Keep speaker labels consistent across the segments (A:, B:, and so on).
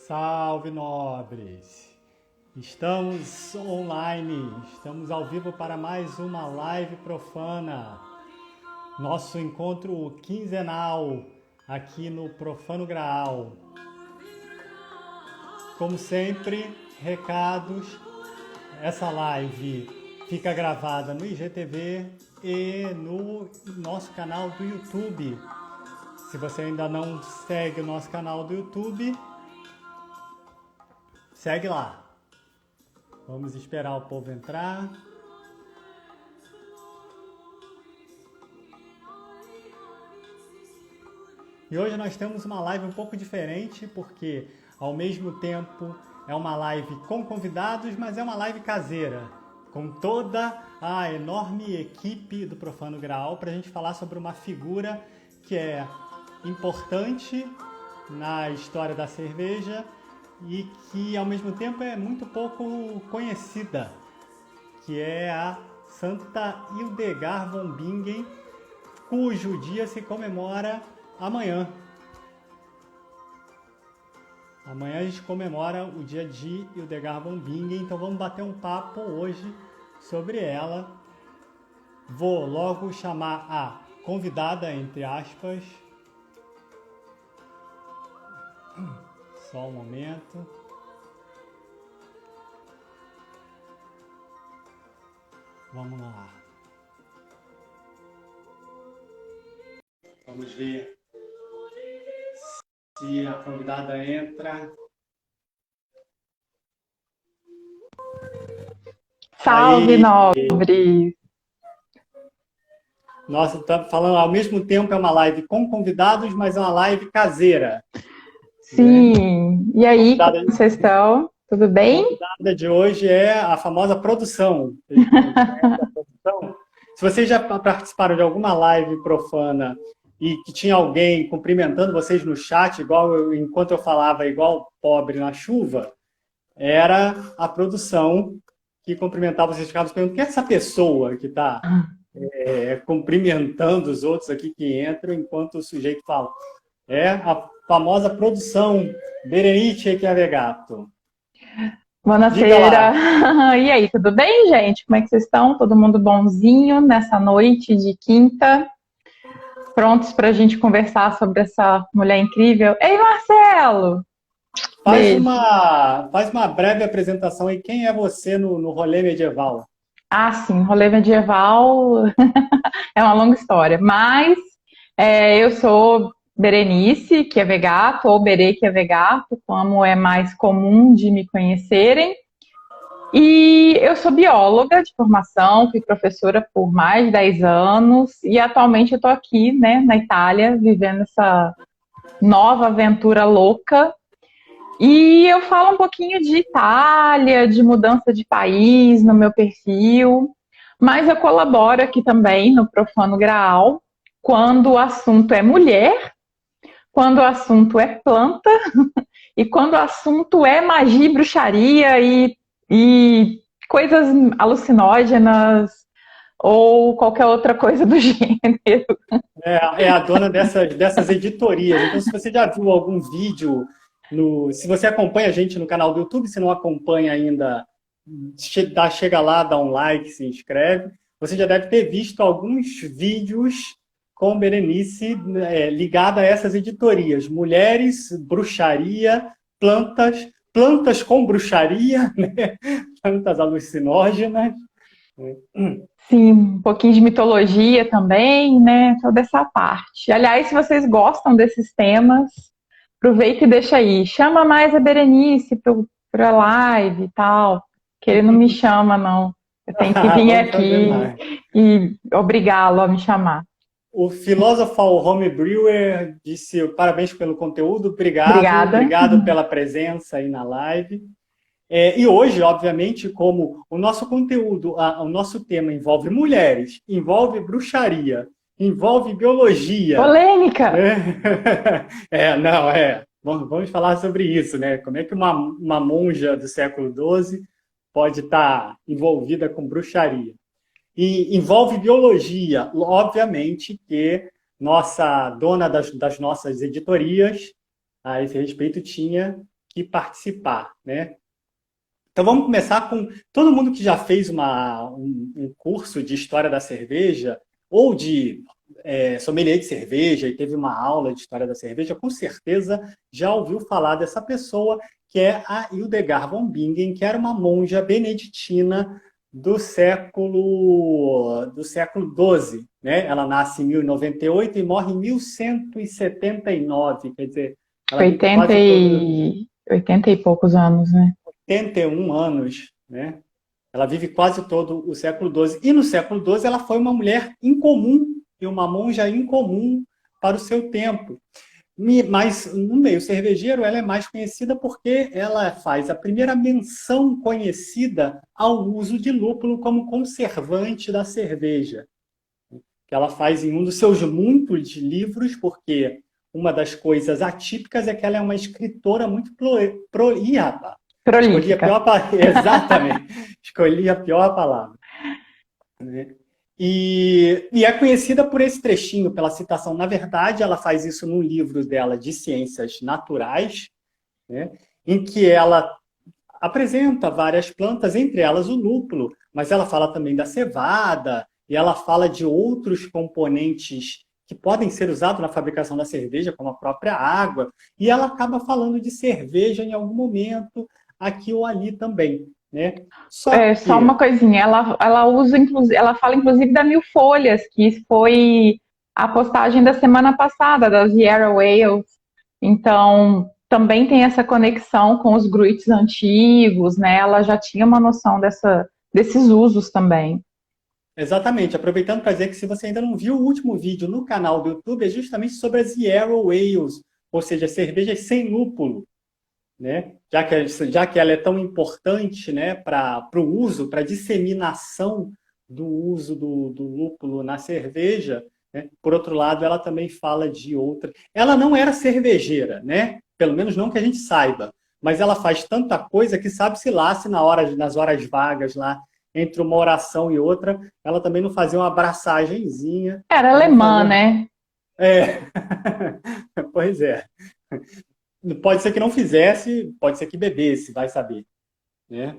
A: Salve, nobres! Estamos online, estamos ao vivo para mais uma live profana. Nosso encontro quinzenal aqui no Profano Graal. Como sempre, recados. Essa live fica gravada no IGTV e no nosso canal do YouTube. Se você ainda não segue o nosso canal do YouTube, segue lá. Vamos esperar o povo entrar. E hoje nós temos uma live um pouco diferente, porque ao mesmo tempo é uma live com convidados, mas é uma live caseira, com toda a enorme equipe do Profano Graal, para a gente falar sobre uma figura que é importante na história da cerveja e que ao mesmo tempo é muito pouco conhecida, que é a Santa Hildegard von Bingen, cujo dia se comemora amanhã. Amanhã a gente comemora o dia de Hildegard von Bingen, então vamos bater um papo hoje sobre ela. Vou logo chamar a convidada, entre aspas. Só um momento. Vamos lá. Vamos ver se a convidada entra.
B: Salve,
A: Aí,
B: nobres!
A: Nossa, tá falando ao mesmo tempo, é uma live com convidados, mas é uma live caseira.
B: Sim, e aí, como vocês estão? Tudo
A: A
B: bem?
A: convidada de hoje é a famosa produção. Se vocês já participaram de alguma live profana e que tinha alguém cumprimentando vocês no chat, enquanto eu falava igual pobre na chuva, era a produção que cumprimentava vocês. Ficavam perguntando: quem é essa pessoa que está cumprimentando os outros aqui que entram enquanto o sujeito fala? É a famosa produção Berenice Chiavegato.
B: Buonasera! E aí, tudo bem, gente? Como é que vocês estão? Todo mundo bonzinho nessa noite de quinta? Prontos para a gente conversar sobre essa mulher incrível? Ei, Marcelo!
A: Faz uma breve apresentação aí. Quem é você no rolê medieval?
B: Ah, sim, rolê medieval é uma longa história, mas eu sou Berenice Chiavegato, ou Bere Chiavegato, como é mais comum de me conhecerem. E eu sou bióloga de formação, fui professora por mais de 10 anos e atualmente eu estou aqui, né, na Itália, vivendo essa nova aventura louca. E eu falo um pouquinho de Itália, de mudança de país no meu perfil, mas eu colaboro aqui também no Profano Graal, quando o assunto é mulher, quando o assunto é planta e quando o assunto é magia e bruxaria e coisas alucinógenas ou qualquer outra coisa do gênero.
A: É a dona dessas editorias. Então, se você já viu algum vídeo, se você acompanha a gente no canal do YouTube, se não acompanha ainda, chega lá, dá um like, se inscreve. Você já deve ter visto alguns vídeos com Berenice ligada a essas editorias. Mulheres, bruxaria, plantas com bruxaria, né? Plantas alucinógenas.
B: Sim, um pouquinho de mitologia também, né? Toda essa parte. Aliás, se vocês gostam desses temas, aproveita e deixa aí. Chama mais a Berenice para live e tal, que ele não me chama, não. Eu tenho que vir aqui e obrigá-lo a me chamar.
A: O filósofo Homebrewer disse parabéns pelo conteúdo,
B: Obrigada.
A: Obrigado pela presença aí na live. E hoje, obviamente, como o nosso conteúdo, o nosso tema envolve mulheres, envolve bruxaria, envolve biologia.
B: Polêmica!
A: Vamos falar sobre isso, né? Como é que uma monja do século XII pode estar envolvida com bruxaria? E envolve biologia, obviamente que nossa dona das nossas editorias, a esse respeito, tinha que participar, né? Então vamos começar com todo mundo que já fez um curso de história da cerveja ou de sommelier de cerveja e teve uma aula de história da cerveja, com certeza já ouviu falar dessa pessoa, que é a Hildegard von Bingen, que era uma monja beneditina do século XII, né? Ela nasce em 1098 e morre em 1179, quer dizer, ela vive
B: 80
A: quase todo
B: e, 80 e poucos anos, né?
A: 81 anos, né? Ela vive quase todo o século XII. E no século XII ela foi uma mulher incomum e uma monja incomum para o seu tempo. Mas no meio cervejeiro ela é mais conhecida porque ela faz a primeira menção conhecida ao uso de lúpulo como conservante da cerveja, que ela faz em um dos seus muitos livros, porque uma das coisas atípicas é que ela é uma escritora muito Ih, rapaz, escolhi a
B: Prolífica.
A: pior palavra. Exatamente, escolhi a pior palavra. Né? E é conhecida por esse trechinho, pela citação. Na verdade, ela faz isso num livro dela de ciências naturais, né? Em que ela apresenta várias plantas, entre elas o lúpulo, mas ela fala também da cevada, e ela fala de outros componentes que podem ser usados na fabricação da cerveja, como a própria água, e ela acaba falando de cerveja em algum momento, aqui ou ali também, né? Só
B: Só uma
A: que
B: coisinha, ela usa, ela fala inclusive da Mil Folhas, que foi a postagem da semana passada, das Yarrow Ales. Então, também tem essa conexão com os gruites antigos, né? Ela já tinha uma noção desses usos também.
A: exatamente, aproveitando para dizer que se você ainda não viu o último vídeo no canal do YouTube, é justamente sobre as Yarrow Ales, ou seja, cervejas sem lúpulo, né? Já que ela é tão importante, né, para o uso, para a disseminação do uso do lúpulo na cerveja, né? Por outro lado, ela também fala de outra. Ela não era cervejeira, né? Pelo menos não que a gente saiba, mas ela faz tanta coisa que sabe-se lá se nas horas vagas lá, entre uma oração e outra, ela também não fazia uma abraçagenzinha,
B: Era
A: né? Não
B: alemã,
A: fazia...
B: né?
A: É, pois é. Pode ser que não fizesse, pode ser que bebesse, vai saber, né?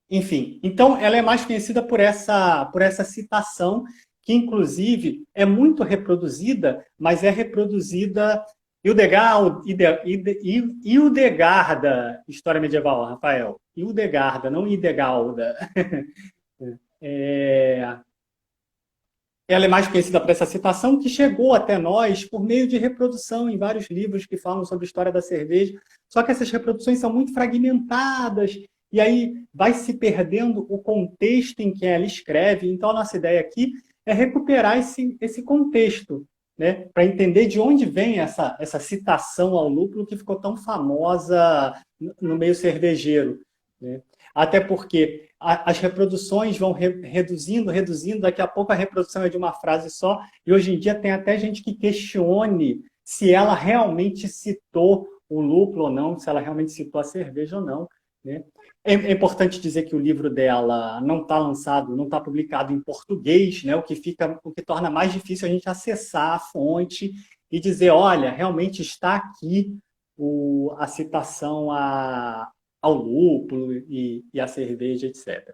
A: Enfim, então ela é mais conhecida por essa citação, que inclusive é muito reproduzida, mas é reproduzida Hildegarda, história medieval, Rafael. Hildegarda, não Idegalda. É, ela é mais conhecida por essa citação que chegou até nós por meio de reprodução em vários livros que falam sobre a história da cerveja. Só que essas reproduções são muito fragmentadas e aí vai se perdendo o contexto em que ela escreve. Então, a nossa ideia aqui é recuperar esse contexto, né? Para entender de onde vem essa citação ao lúpulo que ficou tão famosa no meio cervejeiro, né? Até porque as reproduções vão reduzindo, daqui a pouco a reprodução é de uma frase só, e hoje em dia tem até gente que questione se ela realmente citou o lúpulo ou não, se ela realmente citou a cerveja ou não, né? É importante dizer que o livro dela não está lançado, não está publicado em português, né? O que torna mais difícil a gente acessar a fonte e dizer, olha, realmente está aqui a citação ao lúpulo e a cerveja, etc.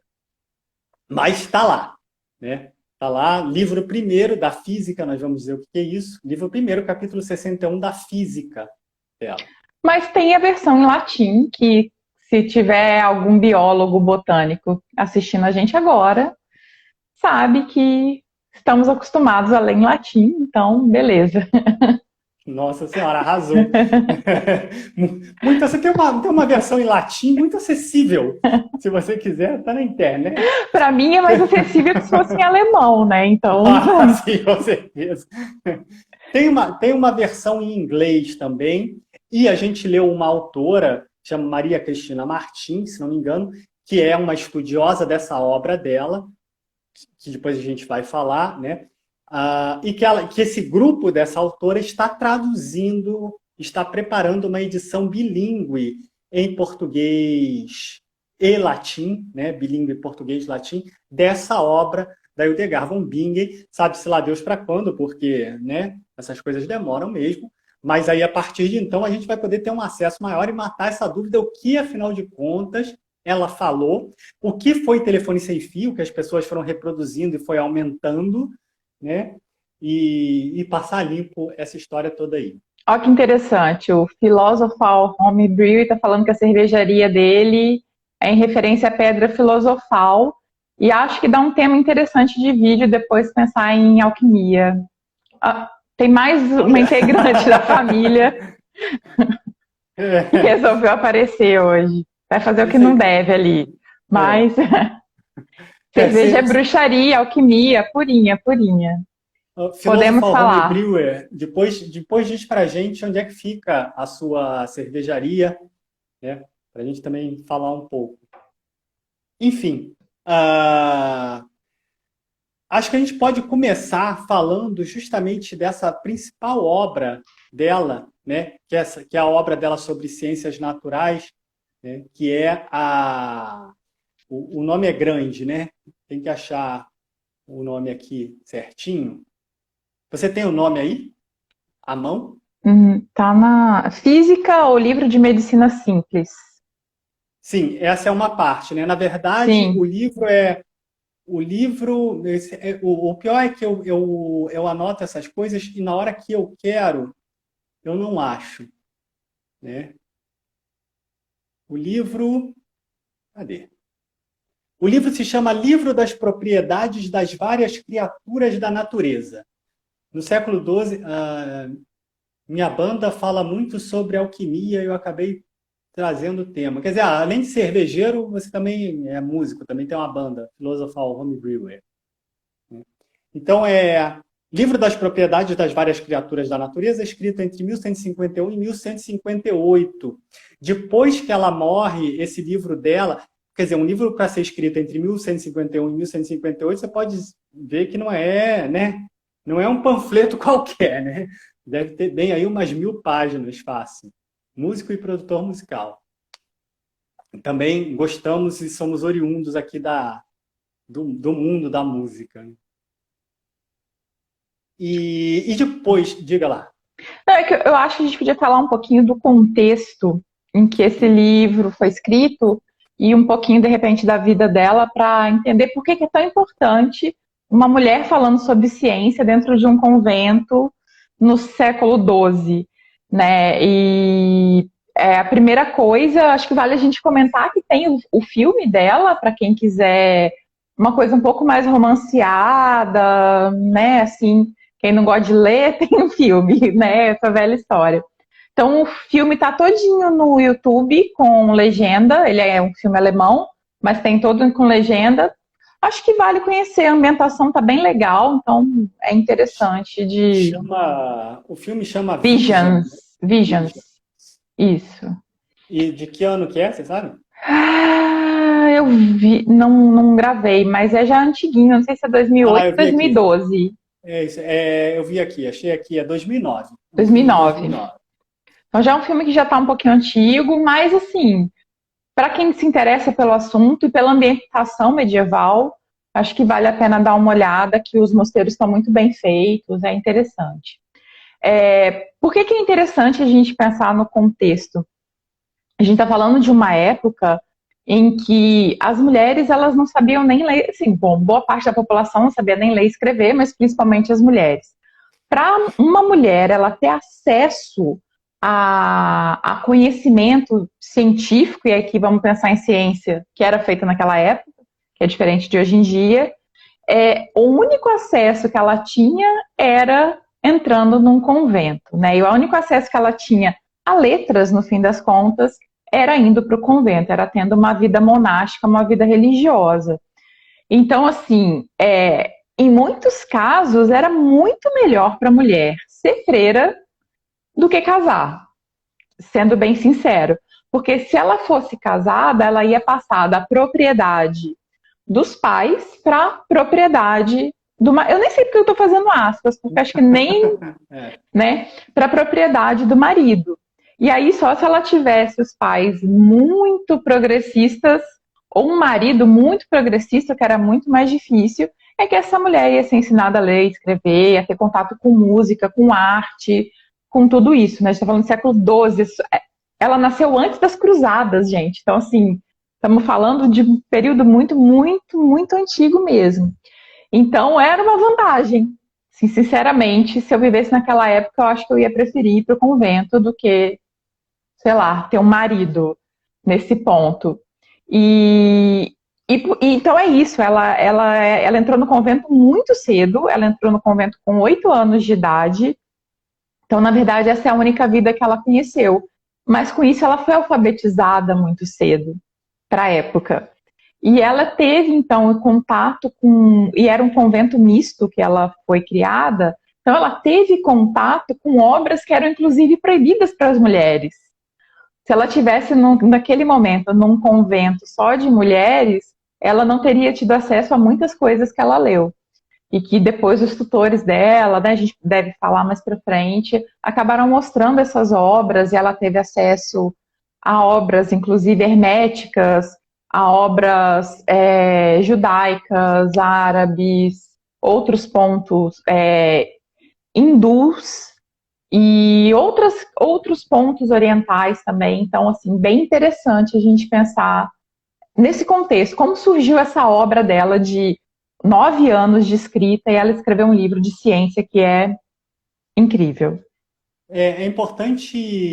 A: Mas está lá, né? Está lá, livro primeiro da física, nós vamos dizer o que é isso. Livro primeiro, capítulo 61 da física dela.
B: Mas tem a versão em latim, que se tiver algum biólogo botânico assistindo a gente agora, sabe que estamos acostumados a ler em latim, então beleza.
A: Nossa Senhora, arrasou. Muito, você tem uma versão em latim muito acessível. Se você quiser, está na internet.
B: Para mim é mais acessível que se fosse em alemão, né? Então,
A: Ah, sim, com certeza. Tem uma versão em inglês também, e a gente leu uma autora, chama Maria Cristina Martins, se não me engano, que é uma estudiosa dessa obra dela, que depois a gente vai falar, né? E que esse grupo dessa autora está traduzindo, está preparando uma edição bilíngue em português e latim, né? Bilíngue português e latim, dessa obra da Hildegard von Bingen. Sabe-se lá Deus para quando, porque, né? Essas coisas demoram mesmo, Mas aí, a partir de então, a gente vai poder ter um acesso maior e matar essa dúvida, o que, afinal de contas, ela falou, o que foi telefone sem fio, que as pessoas foram reproduzindo e foi aumentando, né? E passar limpo essa história toda aí.
B: Olha que interessante, o Philosopher Homebrew está falando que a cervejaria dele é em referência à pedra filosofal, e acho que dá um tema interessante de vídeo depois pensar em alquimia. Ah, tem mais uma integrante da família que resolveu aparecer hoje. Vai fazer o que não deve ali. Mas cerveja é bruxaria, alquimia, purinha, purinha. Podemos falar.
A: Homebrewer, depois diz pra gente onde é que fica a sua cervejaria, né? Pra gente também falar um pouco. Enfim, acho que a gente pode começar falando justamente dessa principal obra dela, né? Que é a obra dela sobre ciências naturais, né? Que é o nome é grande, né? Tem que achar o nome aqui certinho. Você tem o nome aí? À mão?
B: Tá na Física ou Livro de Medicina Simples.
A: Sim, essa é uma parte, né? Na verdade,
B: Sim.
A: o pior é que eu anoto essas coisas e na hora que eu quero, eu não acho, né? O livro, cadê? O livro se chama Livro das Propriedades das Várias Criaturas da Natureza. No século XII, minha banda fala muito sobre alquimia e eu acabei trazendo o tema. Quer dizer, além de cervejeiro, você também é músico, também tem uma banda, Philosopher Homebrewer. Então, Livro das Propriedades das Várias Criaturas da Natureza, escrito entre 1151 e 1158. Depois que ela morre, esse livro dela, quer dizer, um livro para ser escrito entre 1151 e 1158, você pode ver que não é, né? Não é um panfleto qualquer, né? Deve ter bem aí umas 1000 páginas, fácil. Músico e produtor musical. Também gostamos e somos oriundos aqui do mundo da música. E depois, diga lá.
B: É que eu acho que a gente podia falar um pouquinho do contexto em que esse livro foi escrito e um pouquinho, de repente, da vida dela para entender por que é tão importante uma mulher falando sobre ciência dentro de um convento no século XII, né? E a primeira coisa, acho que vale a gente comentar que tem o filme dela, para quem quiser uma coisa um pouco mais romanceada, né? Assim, quem não gosta de ler, tem um filme, né? Essa velha história. Então, o filme tá todinho no YouTube com legenda. Ele é um filme alemão, mas tem todo com legenda. Acho que vale conhecer. A ambientação tá bem legal, então é interessante de...
A: O filme chama
B: Visions. Visions. Isso.
A: E de que ano que é, você sabe?
B: Eu vi, não gravei, mas é já antiguinho, não sei se é 2008 ou 2012.
A: É isso, eu vi aqui, achei aqui, é 2009.
B: 2009. Então já é um filme que já está um pouquinho antigo, mas assim, para quem se interessa pelo assunto e pela ambientação medieval, acho que vale a pena dar uma olhada, que os mosteiros estão muito bem feitos, é interessante. Por que é interessante a gente pensar no contexto? A gente está falando de uma época em que as mulheres elas não sabiam nem ler, assim, bom, boa parte da população não sabia nem ler e escrever, mas principalmente as mulheres. Para uma mulher ela ter acesso a conhecimento científico, e aqui vamos pensar em ciência que era feita naquela época, que é diferente de hoje em dia, o único acesso que ela tinha era entrando num convento, né? E o único acesso que ela tinha a letras, no fim das contas, era indo para o convento, era tendo uma vida monástica, uma vida religiosa. Então, assim, em muitos casos, era muito melhor para a mulher ser freira do que casar, sendo bem sincero. Porque se ela fosse casada, ela ia passar da propriedade dos pais para a propriedade do marido. Eu nem sei porque eu estou fazendo aspas, porque acho que nem, né, para a propriedade do marido. E aí, só se ela tivesse os pais muito progressistas ou um marido muito progressista, que era muito mais difícil, é que essa mulher ia ser ensinada a ler, escrever, a ter contato com música, com arte, com tudo isso, né? A gente está falando do século XII. Ela nasceu antes das cruzadas, gente. Então, assim, estamos falando de um período muito, muito, muito antigo mesmo. Então, era uma vantagem. Assim, sinceramente, se eu vivesse naquela época, eu acho que eu ia preferir ir para o convento do que, sei lá, ter um marido nesse ponto. E, então é isso, ela entrou no convento muito cedo, ela entrou no convento com 8 anos de idade, então na verdade essa é a única vida que ela conheceu, mas com isso ela foi alfabetizada muito cedo, para a época. E ela teve então contato com, e era um convento misto que ela foi criada, então ela teve contato com obras que eram inclusive proibidas para as mulheres. Se ela tivesse naquele momento num convento só de mulheres, ela não teria tido acesso a muitas coisas que ela leu. E que depois os tutores dela, né, a gente deve falar mais para frente, acabaram mostrando essas obras e ela teve acesso a obras, inclusive herméticas, a obras judaicas, árabes, outros pontos hindus, e outros pontos orientais também. Então, assim, bem interessante a gente pensar nesse contexto, como surgiu essa obra dela de 9 anos de escrita, e ela escreveu um livro de ciência que é incrível.
A: É importante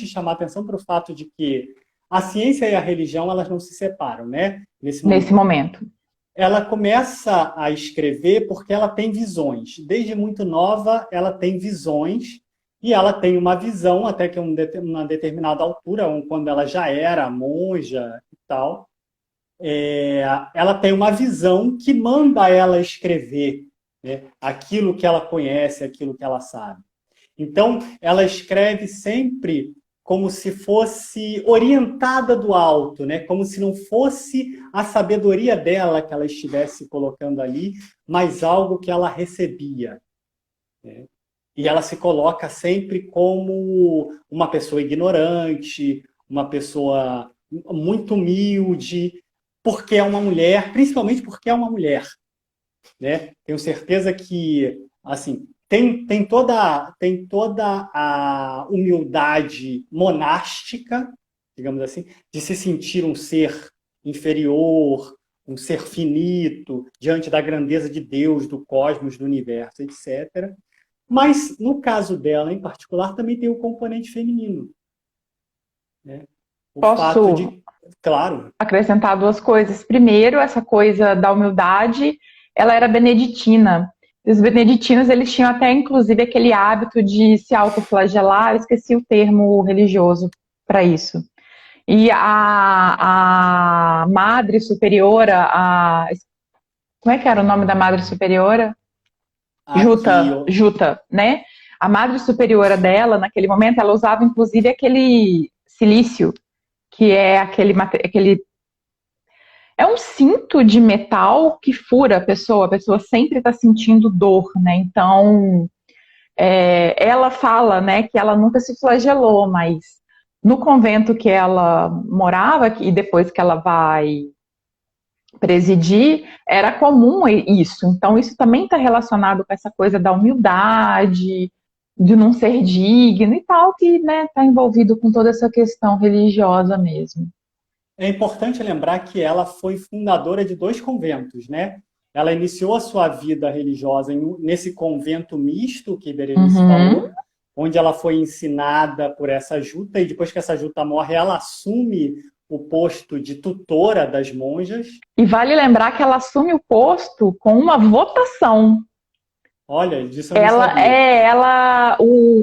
A: chamar atenção para o fato de que a ciência e a religião elas não se separam, né?
B: Nesse momento.
A: Ela começa a escrever porque ela tem visões. Desde muito nova, ela tem visões e ela tem uma visão até que uma determinada altura, quando ela já era monja e tal, ela tem uma visão que manda ela escrever, né, aquilo que ela conhece, aquilo que ela sabe. Então, ela escreve sempre como se fosse orientada do alto, né? Como se não fosse a sabedoria dela que ela estivesse colocando ali, mas algo que ela recebia, né? E ela se coloca sempre como uma pessoa ignorante, uma pessoa muito humilde, porque é uma mulher, principalmente porque é uma mulher, né? Tenho certeza que, assim, tem toda a humildade monástica, digamos assim, de se sentir um ser inferior, um ser finito, diante da grandeza de Deus, do cosmos, do universo, etc. Mas, no caso dela, em particular, também tem o componente feminino, né? O fato
B: Posso
A: de, claro,
B: acrescentar duas coisas. Primeiro, essa coisa da humildade, ela era beneditina. Os beneditinos, eles tinham até, inclusive, aquele hábito de se autoflagelar, eu esqueci o termo religioso para isso. E a Madre Superiora, como é que era o nome da Madre Superiora?
A: aqui,
B: Juta, né? A Madre Superiora dela, naquele momento, ela usava, inclusive, aquele silício, que é aquele é um cinto de metal que fura a pessoa sempre está sentindo dor, né? Então, ela fala, né, que ela nunca se flagelou, mas no convento que ela morava, e depois que ela vai presidir, era comum isso. Então, isso também está relacionado com essa coisa da humildade, de não ser digno e tal, que, né, está envolvido com toda essa questão religiosa mesmo.
A: é importante lembrar que ela foi fundadora de 2 conventos, né? Ela iniciou a sua vida religiosa nesse convento misto que Berenice falou, onde ela foi ensinada por essa juta, e depois que essa juta morre, ela assume o posto de tutora das monjas.
B: E vale lembrar que ela assume o posto com uma votação.
A: Olha, disso eu não sabia.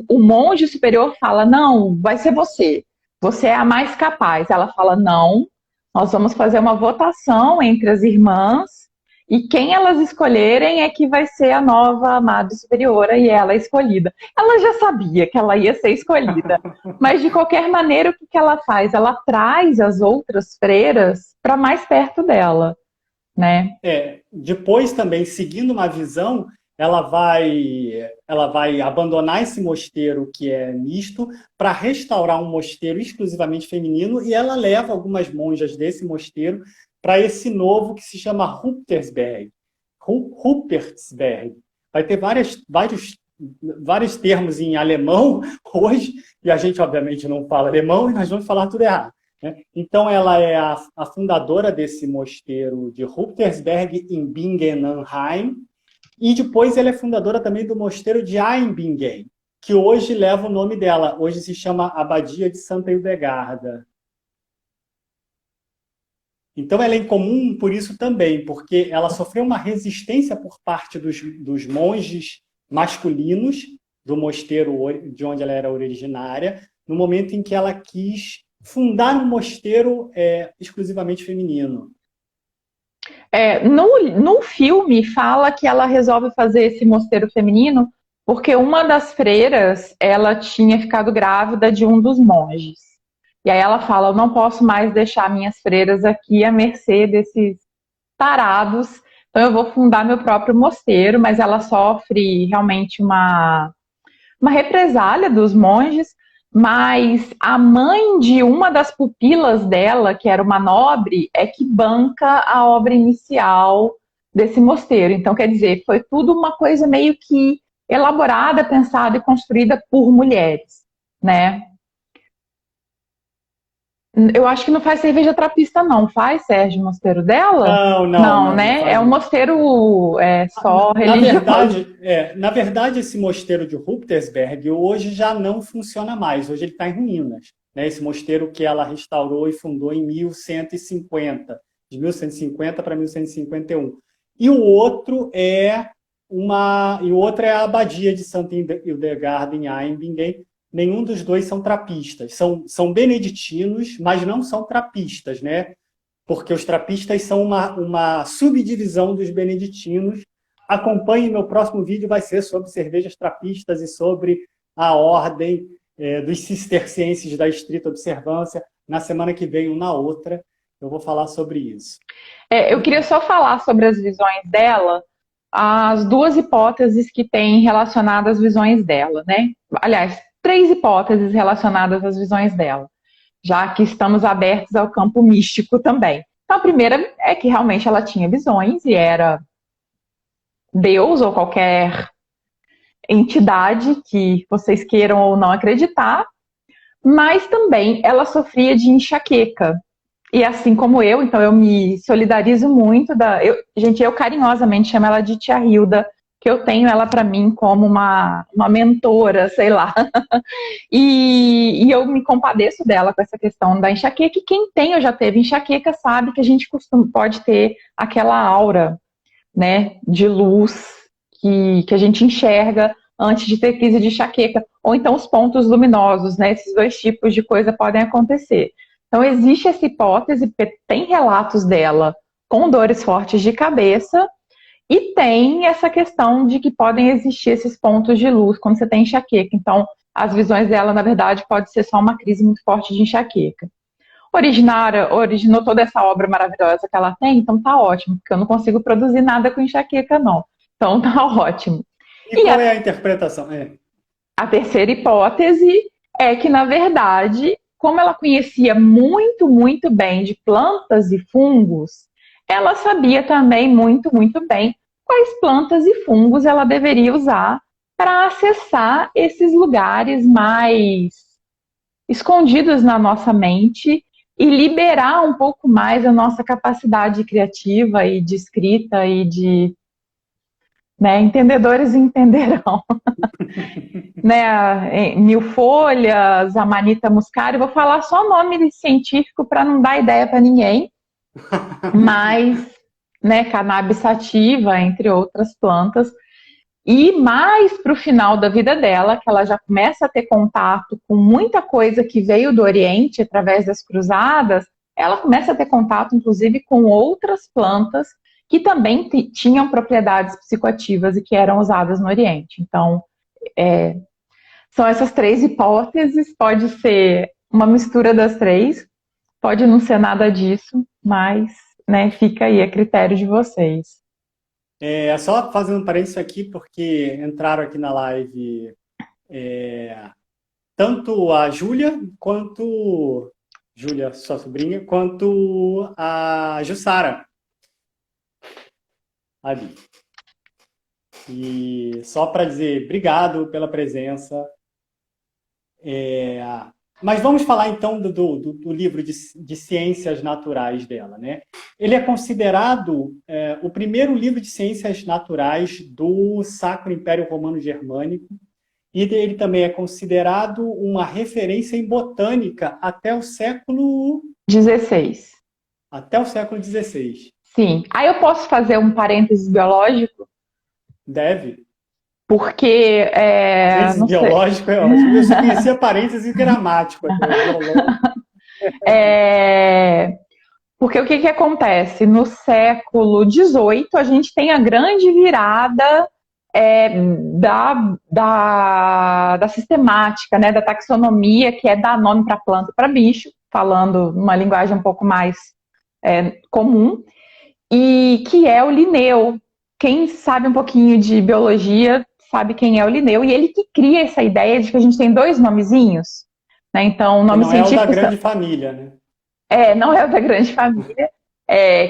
B: O monge superior fala, não, vai ser você. Você é a mais capaz. Ela fala, não, nós vamos fazer uma votação entre as irmãs e quem elas escolherem é que vai ser a nova Madre Superiora e ela é escolhida. Ela já sabia que ela ia ser escolhida, mas de qualquer maneira o que ela faz? Ela traz as outras freiras para mais perto dela, né?
A: Depois também, seguindo uma visão, ela vai abandonar esse mosteiro que é misto para restaurar um mosteiro exclusivamente feminino, e ela leva algumas monjas desse mosteiro para esse novo que se chama Rupertsberg. Vai ter vários vários termos em alemão hoje, e a gente, obviamente, não fala alemão, e nós vamos falar tudo errado. Né? Então, ela é a fundadora desse mosteiro de Ruptersberg, em Bingen-Nanheim, e depois ela é fundadora também do mosteiro de Einbingen, que hoje leva o nome dela. Hoje se chama Abadia de Santa Hildegarda. Então, ela é incomum por isso também, porque ela sofreu uma resistência por parte dos monges masculinos do mosteiro de onde ela era originária, no momento em que ela quis fundar um mosteiro exclusivamente feminino.
B: No filme fala que ela resolve fazer esse mosteiro feminino porque uma das freiras ela tinha ficado grávida de um dos monges. E aí ela fala, eu não posso mais deixar minhas freiras aqui à mercê desses tarados, então eu vou fundar meu próprio mosteiro, mas ela sofre realmente uma represália dos monges, mas a mãe de uma das pupilas dela, que era uma nobre, é que banca a obra inicial desse mosteiro. Então, quer dizer, foi tudo uma coisa meio que elaborada, pensada e construída por mulheres, né? Eu acho que não faz cerveja trapista, não. Faz, Sérgio, o mosteiro dela? Não,
A: Não
B: né? É
A: faz
B: um
A: não.
B: mosteiro só
A: Na
B: religioso.
A: verdade, esse mosteiro de Ruptersberg hoje já não funciona mais. Hoje ele está em ruínas. Né? Esse mosteiro que ela restaurou e fundou em 1150, de 1150 para 1151. E o outro é a abadia de Santa Hildegard em Einbingen. Nenhum dos dois são trapistas. São beneditinos, mas não são trapistas, né? Porque os trapistas são uma subdivisão dos beneditinos. Acompanhe meu próximo vídeo, vai ser sobre cervejas trapistas e sobre a ordem dos cistercienses da estrita observância. Na semana que vem, ou na outra, eu vou falar sobre isso.
B: Eu queria só falar sobre as visões dela, as duas hipóteses que tem relacionadas às visões dela, né? Aliás, três hipóteses relacionadas às visões dela, já que estamos abertos ao campo místico também. Então, a primeira é que realmente ela tinha visões e era Deus ou qualquer entidade que vocês queiram ou não acreditar, mas também ela sofria de enxaqueca. E assim como eu, então eu me solidarizo muito gente, eu carinhosamente chamo ela de tia Hilda, que eu tenho ela para mim como uma mentora, sei lá. E eu me compadeço dela com essa questão da enxaqueca, e quem tem ou já teve enxaqueca sabe que a gente pode ter aquela aura, né, de luz que a gente enxerga antes de ter crise de enxaqueca, ou então os pontos luminosos, né, esses dois tipos de coisa podem acontecer. Então, existe essa hipótese, porque tem relatos dela com dores fortes de cabeça, e tem essa questão de que podem existir esses pontos de luz quando você tem enxaqueca. Então, as visões dela, na verdade, pode ser só uma crise muito forte de enxaqueca. Originou toda essa obra maravilhosa que ela tem, então tá ótimo, porque eu não consigo produzir nada com enxaqueca, não. Então tá ótimo.
A: E qual é a interpretação?
B: A terceira hipótese é que, na verdade, como ela conhecia muito, muito bem de plantas e fungos, ela sabia também muito, muito bem quais plantas e fungos ela deveria usar para acessar esses lugares mais escondidos na nossa mente e liberar um pouco mais a nossa capacidade criativa e de escrita e de, né, entendedores entenderão. Né, mil folhas, Amanita muscaria, eu vou falar só nome científico para não dar ideia para ninguém, mas, né, cannabis sativa, entre outras plantas. E mais para o final da vida dela, que ela já começa a ter contato com muita coisa que veio do Oriente através das cruzadas, ela começa a ter contato, inclusive, com outras plantas que também tinham propriedades psicoativas e que eram usadas no Oriente. Então, são essas três hipóteses, pode ser uma mistura das três, pode não ser nada disso, mas, né, fica aí a critério de vocês.
A: Só fazendo um parênteses aqui, porque entraram aqui na live tanto a Júlia, sua sobrinha, quanto a Jussara. Ali. E só para dizer obrigado pela presença. É, Mas vamos falar então do livro de ciências naturais dela, né? Ele é considerado o primeiro livro de ciências naturais do Sacro Império Romano Germânico, e ele também é considerado uma referência em botânica
B: XVI.
A: até o século XVI.
B: Sim. Aí eu posso fazer um parênteses biológico,
A: Deve.
B: porque,
A: Parênteses
B: não sei,
A: biológico é ótimo. Eu só conhecia parênteses gramático, biológico.
B: é, porque o que que acontece? No século XVIII, a gente tem a grande virada é, da sistemática, né, da taxonomia, que é dar nome para planta e para bicho, falando numa linguagem um pouco mais comum, e que é o Linneu. Quem sabe um pouquinho de biologia sabe quem é o Linneu, e ele que cria essa ideia de que a gente tem dois nomezinhos, né? Então, o
A: Que
B: nome
A: não é o da
B: científico
A: grande família, né?
B: não é o da grande família,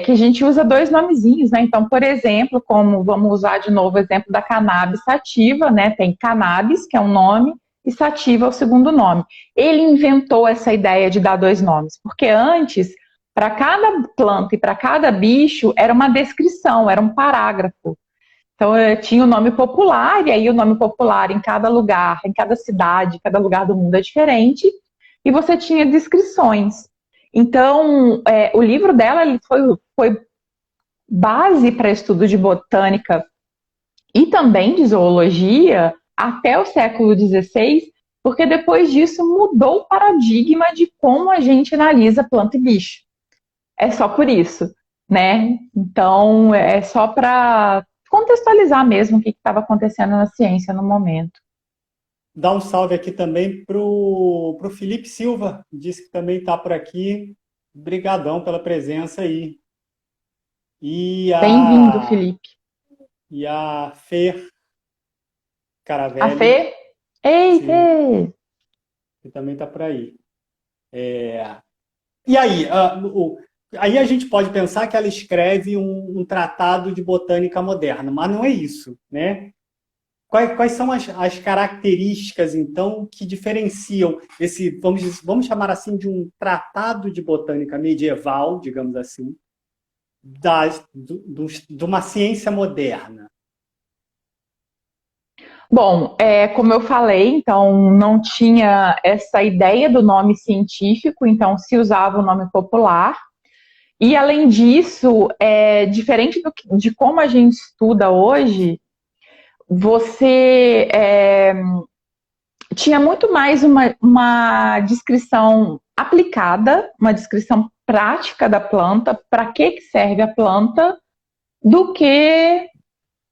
B: que a gente usa dois nomezinhos, né? Então, por exemplo, como vamos usar de novo o exemplo da cannabis sativa, né? Tem cannabis, que é um nome, e sativa é o segundo nome. Ele inventou essa ideia de dar dois nomes, porque antes, para cada planta e para cada bicho, era uma descrição, era um parágrafo. Então, tinha o nome popular, e aí o nome popular em cada lugar, em cada cidade, cada lugar do mundo é diferente, e você tinha descrições. Então, o livro dela ele foi base para estudo de botânica e também de zoologia até o século XVI, porque depois disso mudou o paradigma de como a gente analisa planta e bicho. É só por isso, né? Então, é só para contextualizar mesmo o que estava acontecendo na ciência no momento.
A: Dá um salve aqui também pro Felipe Silva, disse que também está por aqui. Brigadão pela presença aí. E
B: Bem-vindo,
A: a,
B: Felipe.
A: e a Fer
B: A
A: Caravelli,
B: Fê? Ei,
A: sim,
B: Fê!
A: que também está por aí. E aí, aí a gente pode pensar que ela escreve um tratado de botânica moderna, mas não é isso, né? Quais são as características, então, que diferenciam esse, vamos chamar assim, de um tratado de botânica medieval, digamos assim, de uma ciência moderna?
B: Bom, como eu falei, então não tinha essa ideia do nome científico, então se usava o nome popular. E além disso, diferente de como a gente estuda hoje, você tinha muito mais uma descrição aplicada, uma descrição prática da planta, para que serve a planta, do que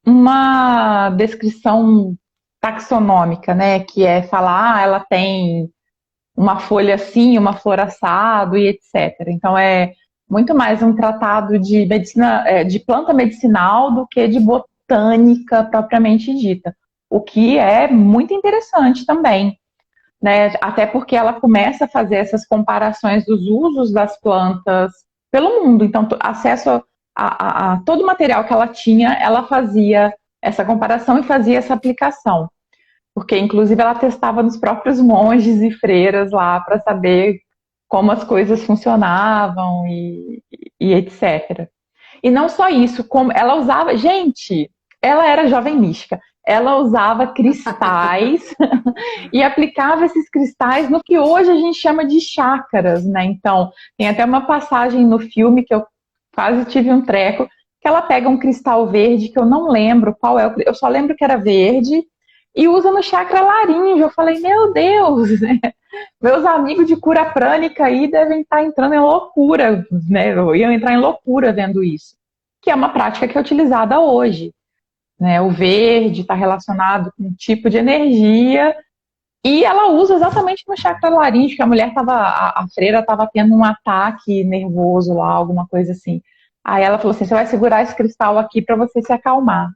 B: uma descrição taxonômica, né? Que é falar, ela tem uma folha assim, uma flor assado e etc. Então é muito mais um tratado de medicina, de planta medicinal do que de botânica propriamente dita. O que é muito interessante também, né? Até porque ela começa a fazer essas comparações dos usos das plantas pelo mundo. Então, acesso a todo o material que ela tinha, ela fazia essa comparação e fazia essa aplicação. Porque, inclusive, ela testava nos próprios monges e freiras lá para saber como as coisas funcionavam e etc. E não só isso, como ela usava. Gente, ela era jovem mística. Ela usava cristais e aplicava esses cristais no que hoje a gente chama de chácaras, né? Então, tem até uma passagem no filme que eu quase tive um treco, que ela pega um cristal verde, que eu não lembro qual é, eu só lembro que era verde, e usa no chakra laríngeo. Eu falei, meu Deus, né? Meus amigos de cura prânica aí devem estar entrando em loucura, né? Iam entrar em loucura vendo isso. Que é uma prática que é utilizada hoje, né? O verde está relacionado com um tipo de energia e ela usa exatamente no chakra laríngeo, que a mulher estava, a freira estava tendo um ataque nervoso lá, alguma coisa assim. Aí ela falou assim: você vai segurar esse cristal aqui para você se acalmar.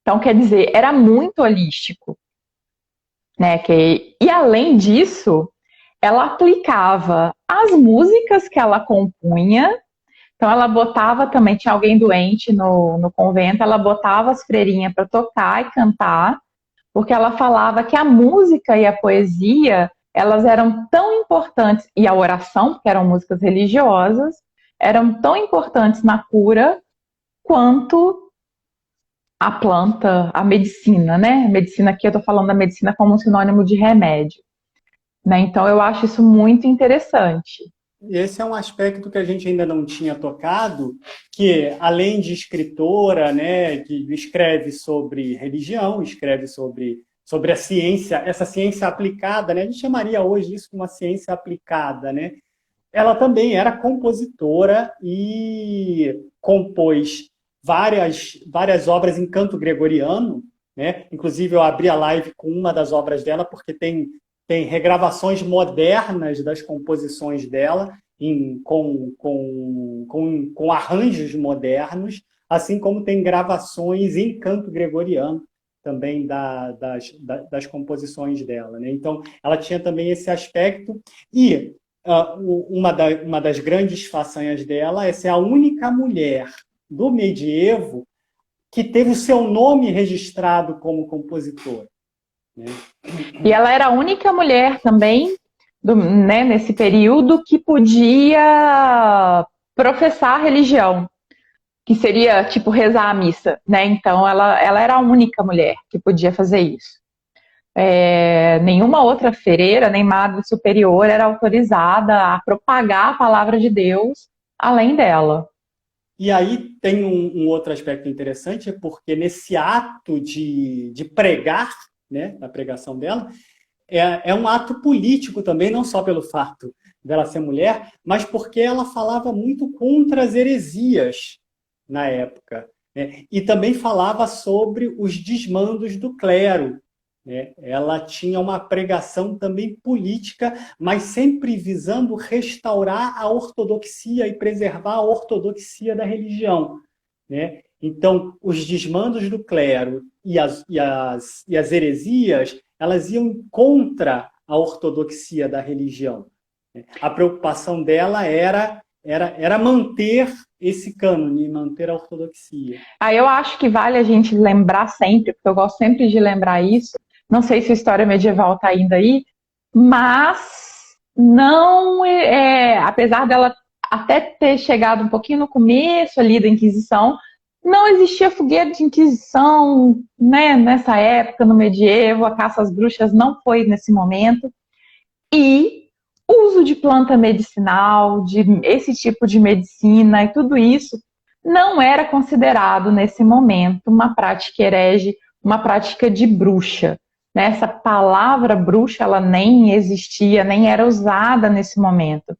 B: Então, quer dizer, era muito holístico, né? E além disso, ela aplicava as músicas que ela compunha Então ela botava também, tinha alguém doente no convento, ela botava as freirinhas para tocar e cantar, porque ela falava que a música e a poesia, elas eram tão importantes, e a oração, porque eram músicas religiosas, eram tão importantes na cura quanto a planta, a medicina, né? A medicina aqui, eu estou falando da medicina como um sinônimo de remédio, né? Então eu acho isso muito interessante.
A: Esse é um aspecto que a gente ainda não tinha tocado, que além de escritora, né, que escreve sobre religião, escreve sobre a ciência, essa ciência aplicada, né, a gente chamaria hoje isso de uma ciência aplicada, né? Ela também era compositora e compôs várias obras em canto gregoriano, né? Inclusive eu abri a live com uma das obras dela porque tem regravações modernas das composições dela, com arranjos modernos, assim como tem gravações em canto gregoriano também das composições dela, né? Então, ela tinha também esse aspecto. E uma das grandes façanhas dela é ser a única mulher do medievo que teve o seu nome registrado como compositora, né?
B: E ela era a única mulher também, né, nesse período, que podia professar a religião, que seria tipo rezar a missa, né? Então ela era a única mulher que podia fazer isso. Nenhuma outra freira, nem madre superior era autorizada a propagar a palavra de Deus além dela.
A: E aí tem um outro aspecto interessante, porque nesse ato de pregar, né, na pregação dela, é um ato político também, não só pelo fato dela ser mulher, mas porque ela falava muito contra as heresias na época, né? E também falava sobre os desmandos do clero, né? Ela tinha uma pregação também política, mas sempre visando restaurar a ortodoxia e preservar a ortodoxia da religião, né? Então, os desmandos do clero e as heresias, elas iam contra a ortodoxia da religião. A preocupação dela era manter esse cânone, manter a ortodoxia.
B: Aí eu acho que vale a gente lembrar sempre, porque eu gosto sempre de lembrar isso. Não sei se a história medieval está ainda aí, mas não apesar dela até ter chegado um pouquinho no começo ali da Inquisição, não existia fogueira de Inquisição, né, nessa época, no medievo, a caça às bruxas não foi nesse momento. E o uso de planta medicinal, de esse tipo de medicina e tudo isso, não era considerado nesse momento uma prática herege, uma prática de bruxa. Essa palavra bruxa, ela nem existia, nem era usada nesse momento.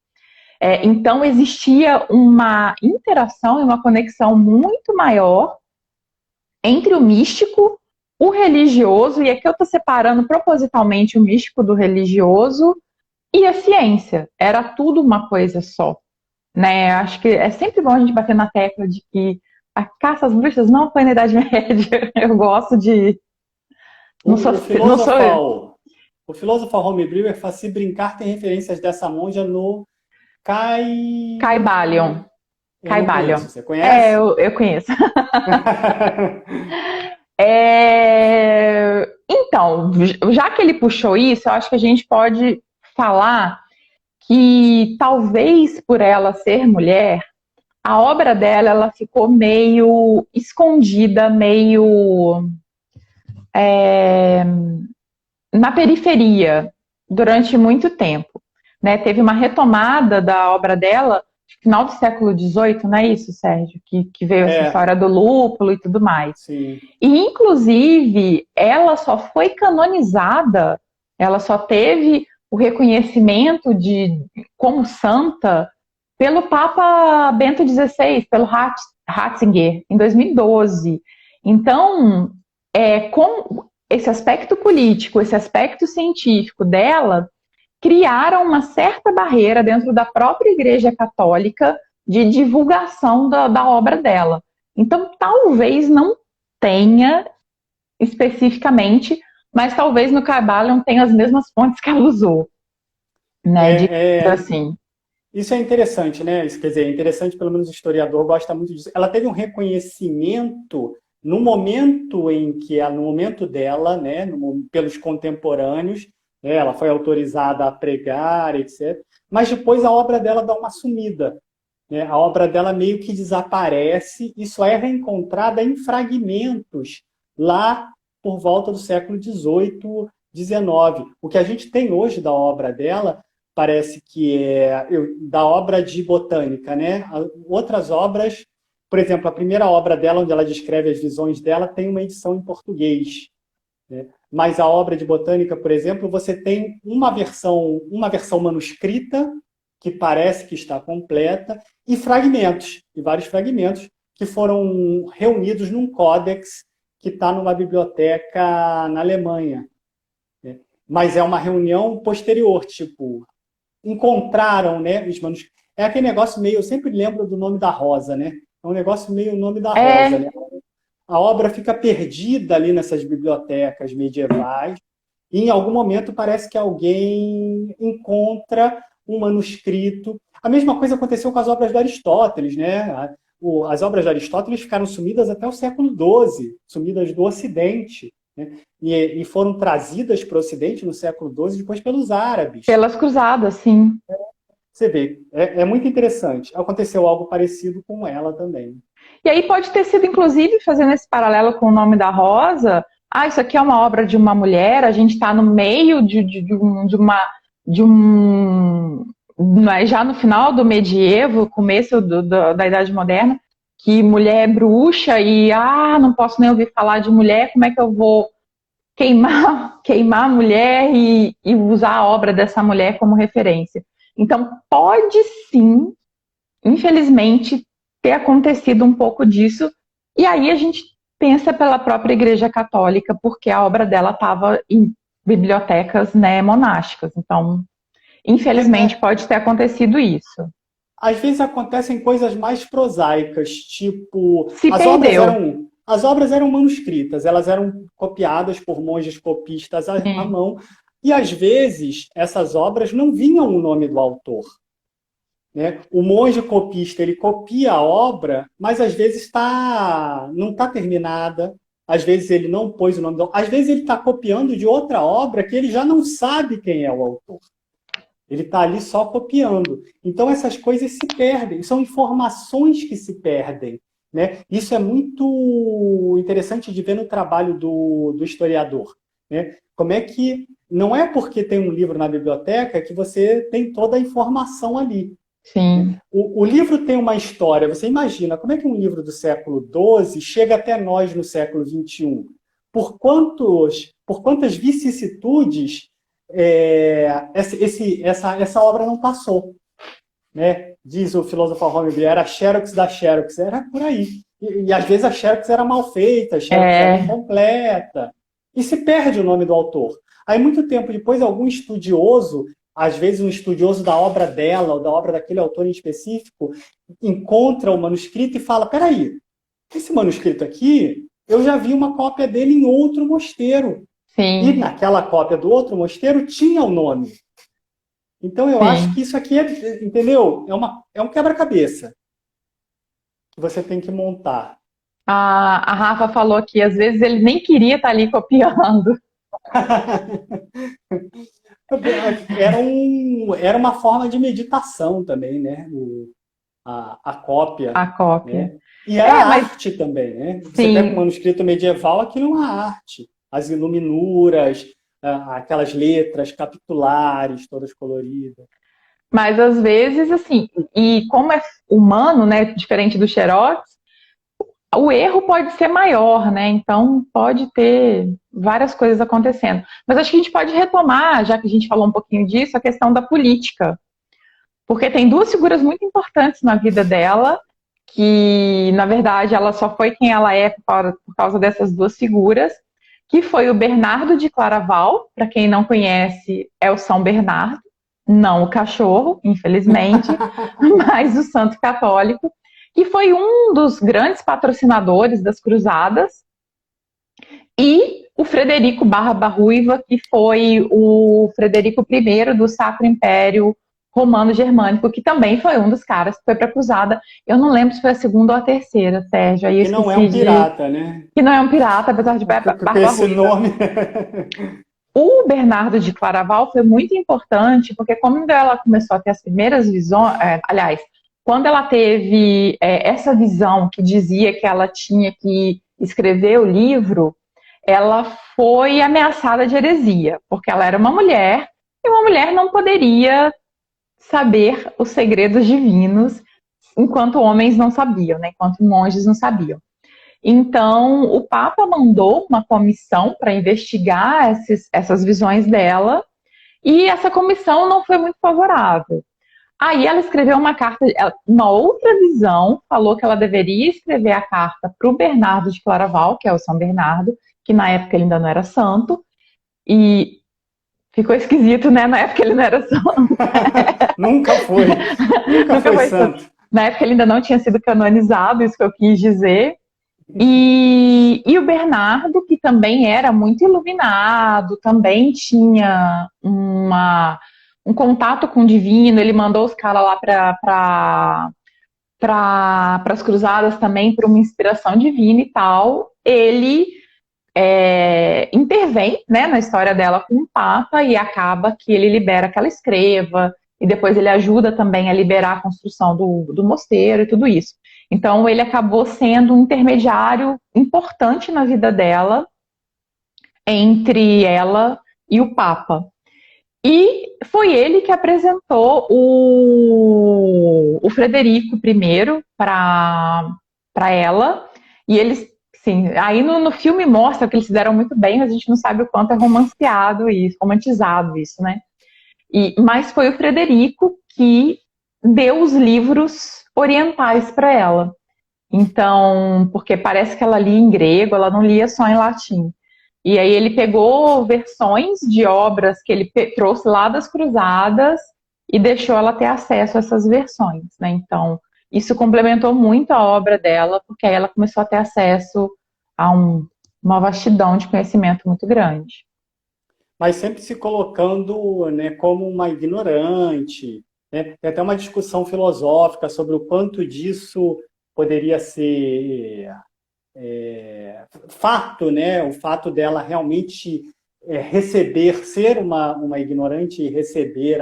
B: Então existia uma interação e uma conexão muito maior entre o místico, o religioso, e aqui eu estou separando propositalmente o místico do religioso, e a ciência. Era tudo uma coisa só, né? Acho que é sempre bom a gente bater na tecla de que a caça às bruxas não foi na Idade Média. Eu gosto de...
A: O filósofo Homebrewer faz se brincar, tem referências dessa monja no
B: Caibalion. Caibalion.
A: Você conhece?
B: Eu conheço. Então, já que ele puxou isso, eu acho que a gente pode falar que talvez por ela ser mulher, a obra dela ela ficou meio escondida, meio na periferia durante muito tempo, né? Teve uma retomada da obra dela no final do século XVIII, não é isso, Sérgio? Que veio essa história do lúpulo e tudo mais.
A: Sim.
B: E, inclusive, ela só foi canonizada, ela só teve o reconhecimento como santa pelo Papa Bento XVI, pelo Ratzinger, em 2012. Então, com esse aspecto político, esse aspecto científico dela, criaram uma certa barreira dentro da própria Igreja Católica de divulgação da obra dela. Então, talvez não tenha especificamente, mas talvez no Caibalion tenha as mesmas fontes que ela usou, né? Assim.
A: Isso é interessante, né? Isso, quer dizer, é interessante, pelo menos o historiador gosta muito disso. Ela teve um reconhecimento no momento em que, no momento dela, né, pelos contemporâneos, né, ela foi autorizada a pregar, etc. Mas depois a obra dela dá uma sumida, né? A obra dela meio que desaparece e só é reencontrada em fragmentos lá por volta do século XVIII, XIX. O que a gente tem hoje da obra dela parece que é da obra de botânica, né? Outras obras, por exemplo, a primeira obra dela, onde ela descreve as visões dela, tem uma edição em português, né? Mas a obra de botânica, por exemplo, você tem uma versão manuscrita que parece que está completa e fragmentos, e vários fragmentos que foram reunidos num códex que está numa biblioteca na Alemanha, né? Mas é uma reunião posterior, tipo, encontraram, né, os manuscritos. É aquele negócio meio, eu sempre lembro do nome da Rosa, né? É um negócio meio o nome da Rosa,
B: É,
A: né? A obra fica perdida ali nessas bibliotecas medievais e em algum momento parece que alguém encontra um manuscrito. A mesma coisa aconteceu com as obras de Aristóteles, né? As obras de Aristóteles ficaram sumidas até o século XII, sumidas do Ocidente, né? E foram trazidas para o Ocidente no século XII, depois pelos árabes.
B: pelas cruzadas, sim.
A: Você vê, é muito interessante. Aconteceu algo parecido com ela também.
B: E aí pode ter sido, inclusive, fazendo esse paralelo com o nome da Rosa, isso aqui é uma obra de uma mulher, a gente está no meio de um, já no final do medievo, começo da Idade Moderna, que mulher é bruxa e, não posso nem ouvir falar de mulher, como é que eu vou queimar a mulher e usar a obra dessa mulher como referência? Então, pode sim, infelizmente, ter acontecido um pouco disso. E aí a gente pensa pela própria Igreja Católica, porque a obra dela estava em bibliotecas, né, monásticas. Então,
A: É,
B: infelizmente,
A: é,
B: pode ter acontecido isso.
A: às vezes acontecem coisas mais prosaicas, tipo,
B: Se perdeu.
A: as obras eram manuscritas, elas eram copiadas por monges copistas à
B: Sim,
A: mão, e às vezes essas obras não vinham o nome do autor, né? O monge copista ele copia a obra, mas às vezes não está terminada. Às vezes ele não pôs o nome do, às vezes ele está copiando de outra obra que ele já não sabe quem é o autor. Ele está ali só copiando. Então essas coisas se perdem, são informações que se perdem, né? Isso é muito interessante de ver no trabalho do historiador, né? Como é que não é porque tem um livro na biblioteca que você tem toda a informação ali, né?
B: sim.
A: O livro tem uma história. Você imagina como é que um livro do século XII chega até nós no século XXI? Por quantas vicissitudes essa obra não passou, né? Diz o filósofo Hornby, era a Xerox da Xerox, era por aí. E às vezes a Xerox era mal feita, a Xerox era
B: É,
A: incompleta. E se perde o nome do autor. Aí, muito tempo depois, algum estudioso, às vezes um estudioso da obra dela ou da obra daquele autor em específico, encontra o manuscrito e fala, peraí, esse manuscrito aqui, eu já vi uma cópia dele em outro mosteiro. E
B: sim,
A: naquela cópia do outro mosteiro tinha o nome. Então eu acho que
B: sim.
A: isso aqui entendeu? É um quebra-cabeça que você tem que montar.
B: A Rafa falou que às vezes ele nem queria estar ali copiando
A: Era uma forma de meditação também, né? A cópia,
B: a cópia.
A: né? E era
B: Mas
A: arte também, né? Você pega um
B: sim,
A: manuscrito medieval, aquilo é uma arte. As iluminuras, aquelas letras capitulares, todas coloridas.
B: mas às vezes, assim, e como é humano, né, diferente do Xerox, o erro pode ser maior, né? Então pode ter várias coisas acontecendo. Mas acho que a gente pode retomar, já que a gente falou um pouquinho disso, a questão da política. Porque tem duas figuras muito importantes na vida dela, que na verdade ela só foi quem ela é por causa dessas duas figuras, que foi o Bernardo de Claraval, para quem não conhece, é o São Bernardo, não o cachorro, infelizmente, mas o santo católico, que foi um dos grandes patrocinadores das cruzadas, e o Frederico Barba Ruiva, que foi o Frederico I do Sacro Império romano-germânico, que também foi um dos caras que foi para a cruzada. Eu não lembro se foi a segunda ou a terceira, Sérgio. Aí eu
A: Que não é
B: esqueci
A: um pirata, né?
B: que não é um pirata, apesar de
A: Com
B: barba
A: esse
B: ruiva.
A: nome.
B: O Bernardo de Claraval foi muito importante, porque quando ela começou a ter as primeiras visões, aliás, quando ela teve essa visão que dizia que ela tinha que escrever o livro, ela foi ameaçada de heresia, porque ela era uma mulher, e uma mulher não poderia saber os segredos divinos, enquanto homens não sabiam, né? Enquanto monges não sabiam. Então, o Papa mandou uma comissão para investigar essas visões dela, e essa comissão não foi muito favorável. Aí ela escreveu uma carta, uma outra visão, falou que ela deveria escrever a carta para o Bernardo de Claraval, que é o São Bernardo, que na época ele ainda não era santo, e ficou esquisito, né? Na época ele não era santo.
A: Nunca foi. Nunca foi santo.
B: Na época ele ainda não tinha sido canonizado, isso que eu quis dizer. E o Bernardo, que também era muito iluminado, também tinha um contato com o divino, ele mandou os caras lá para as cruzadas também, por uma inspiração divina e tal. Ele intervém, né, na história dela com o Papa e acaba que ele libera que ela escreva, e depois ele ajuda também a liberar a construção do mosteiro e tudo isso. Então, ele acabou sendo um intermediário importante na vida dela, entre ela e o Papa. E foi ele que apresentou o Frederico I para ela. E eles, sim, aí no filme mostra que eles se deram muito bem, mas a gente não sabe o quanto é romantizado isso, né? Mas foi o Frederico que deu os livros orientais para ela. Então, porque parece que ela lia em grego, ela não lia só em latim. E aí ele pegou versões de obras que ele trouxe lá das cruzadas e deixou ela ter acesso a essas versões, né? Então, isso complementou muito a obra dela, porque aí ela começou a ter acesso a uma vastidão de conhecimento muito grande.
A: Mas sempre se colocando, né, como uma ignorante, né? Tem até uma discussão filosófica sobre o quanto disso poderia ser fato, né? O fato dela realmente ser uma ignorante e receber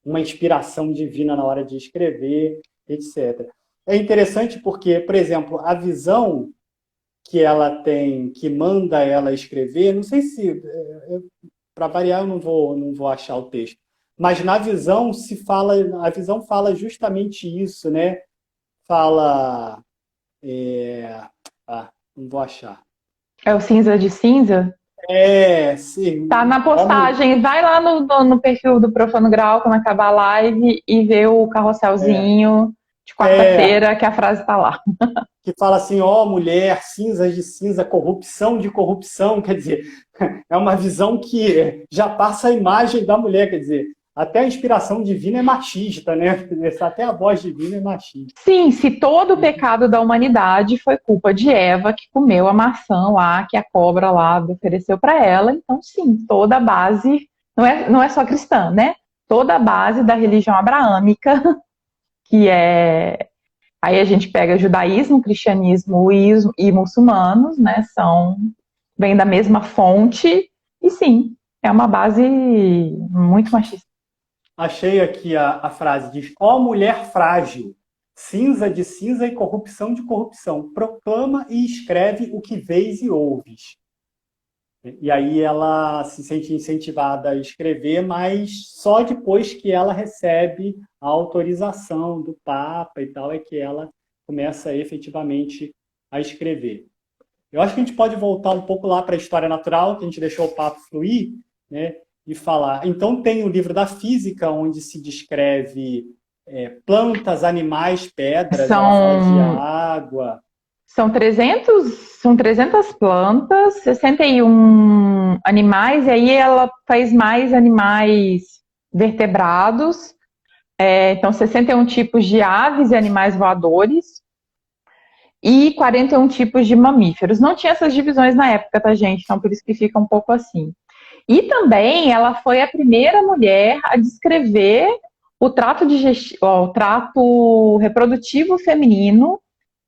A: uma inspiração divina na hora de escrever, etc. É interessante porque, por exemplo, a visão que ela tem, que manda ela escrever, não sei se, para variar, eu não vou achar o texto, mas na visão a visão fala justamente isso, né? Fala, não vou achar.
B: É o Cinza de Cinza?
A: Sim.
B: Tá na postagem. Vai lá no perfil do Profano Grau quando acabar a live e vê o carrosselzinho de quarta-feira, que a frase tá lá.
A: Que fala assim, ó, mulher, cinzas de cinza, corrupção de corrupção, quer dizer, é uma visão que já passa a imagem da mulher, quer dizer, até a inspiração divina é machista, né? Até a voz divina é machista.
B: Sim, se todo o pecado da humanidade foi culpa de Eva, que comeu a maçã lá, que a cobra lá ofereceu para ela, então sim, toda a base, não é só cristã, né? Toda a base da religião abraâmica, que é... Aí a gente pega judaísmo, cristianismo e muçulmanos, né? Vem da mesma fonte, e sim, é uma base muito machista.
A: Achei aqui a frase, diz, ó mulher frágil, cinza de cinza e corrupção de corrupção, proclama e escreve o que vês e ouves. E aí ela se sente incentivada a escrever, mas só depois que ela recebe a autorização do Papa e tal, é que ela começa efetivamente a escrever. Eu acho que a gente pode voltar um pouco lá para a história natural, que a gente deixou o papo fluir, né? E falar. Então tem o livro da física, onde se descreve plantas, animais, pedras, ela fala de água.
B: São 300 plantas, 61 animais, e aí ela faz mais animais vertebrados, então 61 tipos de aves e animais voadores, e 41 tipos de mamíferos. Não tinha essas divisões na época, tá, gente? Então por isso que fica um pouco assim. E também ela foi a primeira mulher a descrever o trato reprodutivo feminino,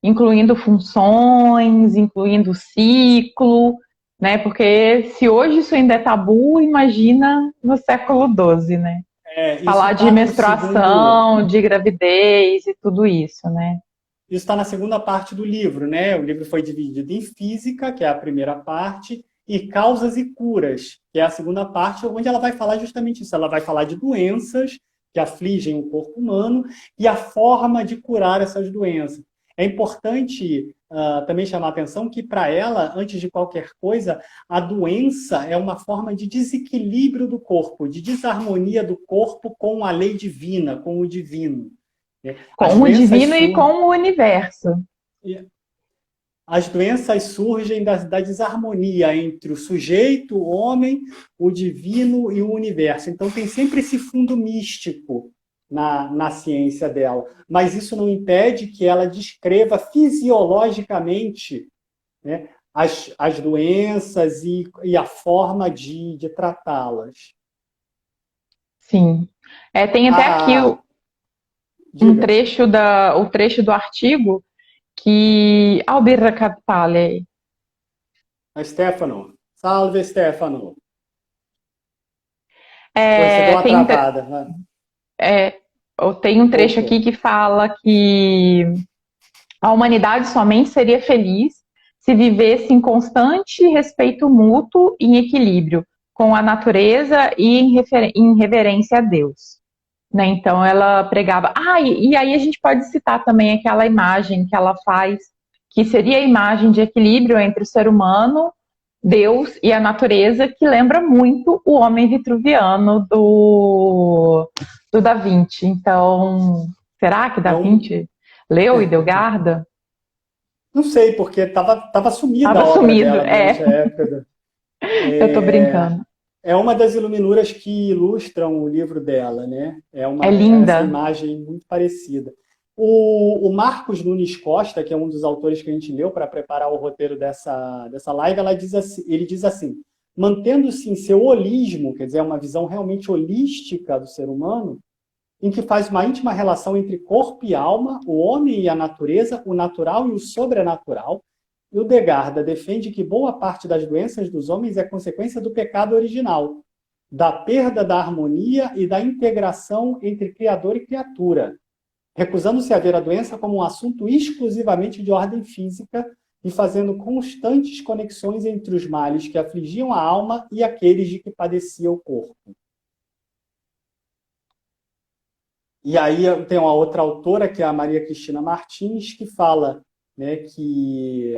B: incluindo funções, incluindo ciclo, né? Porque se hoje isso ainda é tabu, imagina no século XII, né?
A: Isso
B: Falar de
A: está no segundo.
B: menstruação, de gravidez e tudo isso, né?
A: Isso está na segunda parte do livro, né? O livro foi dividido em física, que é a primeira parte, e causas e curas, que é a segunda parte, onde ela vai falar justamente isso. Ela vai falar de doenças que afligem o corpo humano e a forma de curar essas doenças. É importante também chamar a atenção que, para ela, antes de qualquer coisa, a doença é uma forma de desequilíbrio do corpo, de desarmonia do corpo com a lei divina, com o divino. As
B: Com o
A: doenças
B: divino e
A: surgem.
B: com o universo.
A: As doenças surgem da desarmonia entre o sujeito, o homem, o divino e o universo. Então, tem sempre esse fundo místico na ciência dela. Mas isso não impede que ela descreva fisiologicamente, né, as doenças e a forma de tratá-las.
B: Sim. Tem até aqui
A: Diga,
B: o trecho do artigo que Albirra Capitale.
A: a Stefano. Salve, Stefano. Oi, você deu uma
B: Tem,
A: travada, né?
B: tem um trecho
A: Voltou.
B: aqui que fala que a humanidade somente seria feliz se vivesse em constante respeito mútuo e em equilíbrio com a natureza e em reverência a Deus. Né? Então ela pregava. E aí a gente pode citar também aquela imagem que ela faz, que seria a imagem de equilíbrio entre o ser humano, Deus e a natureza, que lembra muito o homem vitruviano do Da Vinci. Então, será que
A: É
B: Da
A: um,
B: Vinci leu Hildegarda?
A: Não sei, porque estava sumida
B: Tava
A: a obra
B: sumido,
A: dela durante a época.
B: eu tô brincando.
A: É uma das iluminuras que ilustram o livro dela, né?
B: É
A: Essa
B: linda.
A: imagem muito parecida. O Marcos Nunes Costa, que é um dos autores que a gente leu para preparar o roteiro dessa live, ele diz assim: mantendo-se em seu holismo, quer dizer, uma visão realmente holística do ser humano, em que faz uma íntima relação entre corpo e alma, o homem e a natureza, o natural e o sobrenatural. E o Degarda defende que boa parte das doenças dos homens é consequência do pecado original, da perda da harmonia e da integração entre criador e criatura, recusando-se a ver a doença como um assunto exclusivamente de ordem física e fazendo constantes conexões entre os males que afligiam a alma e aqueles de que padecia o corpo. E aí tem uma outra autora, que é a Maria Cristina Martins, que fala, né, que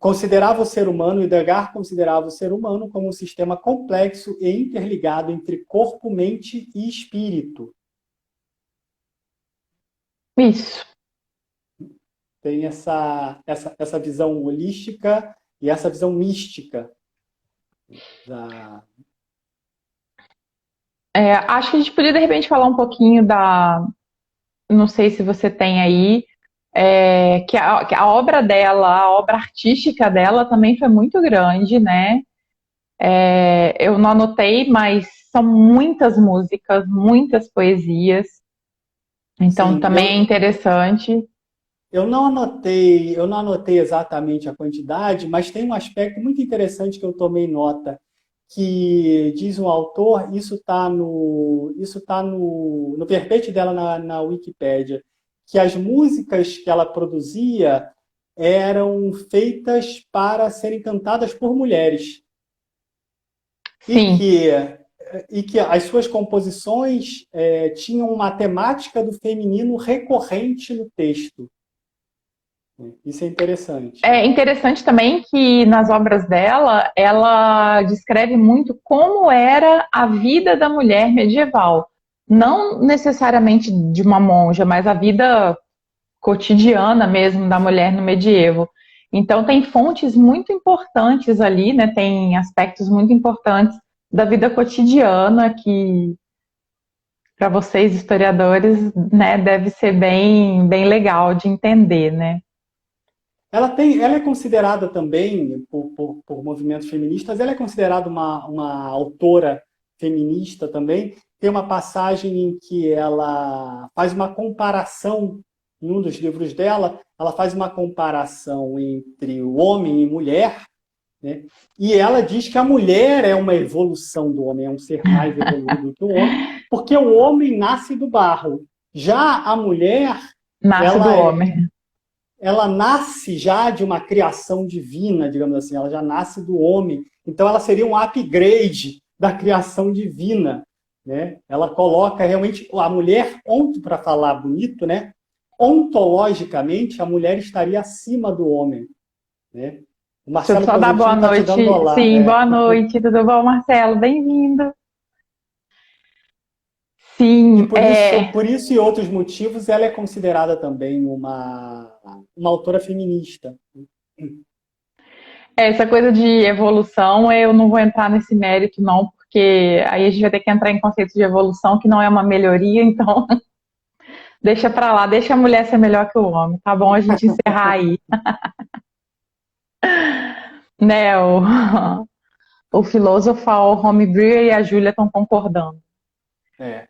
A: considerava o ser humano, e Degas considerava o ser humano como um sistema complexo e interligado entre corpo, mente e espírito.
B: Isso.
A: Tem essa visão holística e essa visão mística da.
B: Acho que a gente podia, de repente, falar um pouquinho da. Não sei se você tem aí, que a obra dela, a obra artística dela também foi muito grande, né? Eu não anotei, mas são muitas músicas, muitas poesias, então
A: Sim,
B: também é interessante.
A: eu não anotei exatamente a quantidade, mas tem um aspecto muito interessante que eu tomei nota, que diz um autor, isso tá no verbete dela na Wikipédia, que as músicas que ela produzia eram feitas para serem cantadas por mulheres e
B: Sim,
A: que as suas composições tinham uma temática do feminino recorrente no texto. Isso é interessante.
B: é interessante também que nas obras dela, ela descreve muito como era a vida da mulher medieval. Não necessariamente de uma monja, mas a vida cotidiana mesmo da mulher no medievo. Então tem fontes muito importantes ali, né? Tem aspectos muito importantes da vida cotidiana que para vocês historiadores, né, deve ser bem legal de entender, né?
A: Ela é considerada também, por movimentos feministas, ela é considerada uma autora feminista também, tem uma passagem em que ela faz uma comparação, em um dos livros dela, ela faz uma comparação entre o homem e mulher, né? E ela diz que a mulher é uma evolução do homem, é um ser mais evoluído que o homem, porque o homem nasce do barro. Já a mulher,
B: Nasce do
A: ela
B: homem.
A: ela nasce já de uma criação divina, digamos assim, ela já nasce do homem. Então ela seria um upgrade da criação divina, né? Ela coloca realmente a mulher, para falar bonito, né? Ontologicamente, a mulher estaria acima do homem, né? O
B: Deixa eu
A: Marcelo
B: só dar boa
A: Cosentino está te dando
B: noite.
A: olá.
B: Sim, boa noite. Tudo bom, Marcelo? Bem-vindo.
A: E
B: Sim,
A: por isso e outros motivos, ela é considerada também uma autora feminista.
B: essa coisa de evolução, eu não vou entrar nesse mérito, não, porque aí a gente vai ter que entrar em conceitos de evolução que não é uma melhoria, então deixa pra lá, deixa a mulher ser melhor que o homem, tá bom a gente encerrar aí, né? O filósofo, o Homebrew e a Júlia estão concordando.
A: É.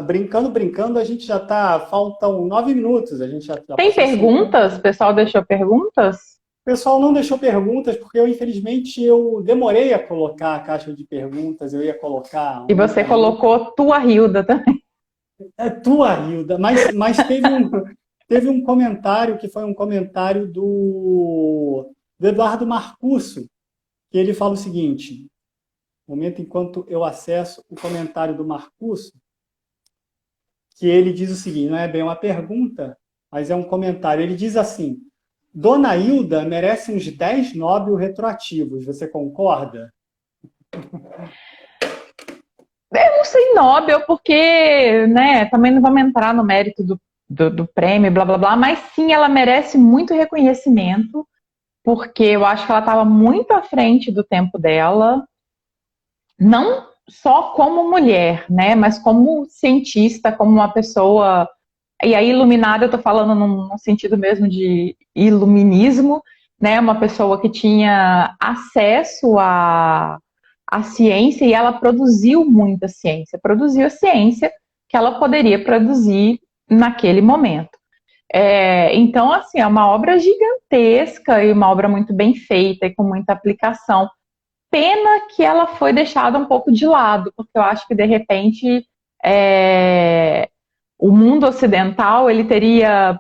A: Brincando, a gente já está. Faltam 9 minutos, a gente já
B: Tem
A: passou 50.
B: perguntas? O pessoal deixou perguntas?
A: O pessoal não deixou perguntas, porque infelizmente, eu demorei a colocar a caixa de perguntas, eu ia colocar
B: E
A: uma
B: você
A: pergunta.
B: colocou tua Hilda também.
A: É tua, Hilda, mas teve um comentário que foi um comentário do Eduardo Marcusso, que ele fala o seguinte: momento enquanto eu acesso o comentário do Marcusso, que ele diz o seguinte, não é bem uma pergunta, mas é um comentário. Ele diz assim: Dona Hilda merece uns 10 Nobel retroativos, você concorda?
B: Eu não sei Nobel, porque, né, também não vamos entrar no mérito do prêmio, blá blá blá, mas sim, ela merece muito reconhecimento, porque eu acho que ela estava muito à frente do tempo dela, não só como mulher, né, mas como cientista, como uma pessoa. E aí, iluminada, eu estou falando num sentido mesmo de iluminismo, né? Uma pessoa que tinha acesso à ciência e ela produziu muita ciência, produziu a ciência que ela poderia produzir naquele momento. Então, assim, é uma obra gigantesca e uma obra muito bem feita e com muita aplicação. Pena que ela foi deixada um pouco de lado, porque eu acho que, de repente, o mundo ocidental ele teria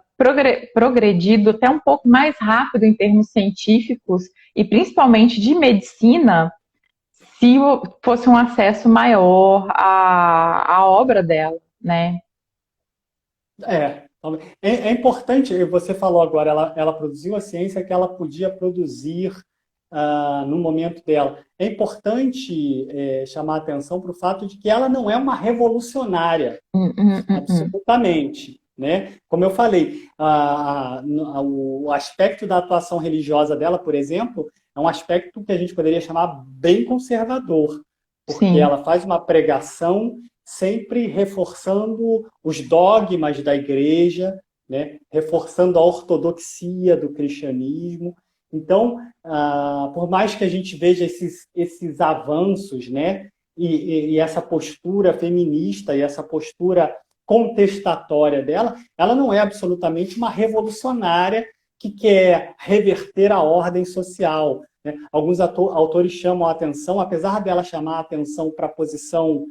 B: progredido até um pouco mais rápido em termos científicos e principalmente de medicina se fosse um acesso maior à obra dela, né?
A: É. É importante, você falou agora, ela produziu a ciência que ela podia produzir no momento dela. É importante chamar a atenção para o fato de que ela não é uma revolucionária.
B: Hum.
A: Absolutamente, né? Como eu falei, o aspecto da atuação religiosa dela, por exemplo, é um aspecto que a gente poderia chamar bem conservador, porque
B: Sim.
A: ela faz uma pregação sempre reforçando os dogmas da igreja, né? Reforçando a ortodoxia do cristianismo. Então, por mais que a gente veja esses avanços, né? E essa postura feminista e essa postura contestatória dela, ela não é absolutamente uma revolucionária que quer reverter a ordem social, né? Alguns autores chamam a atenção, apesar dela chamar a atenção para a posição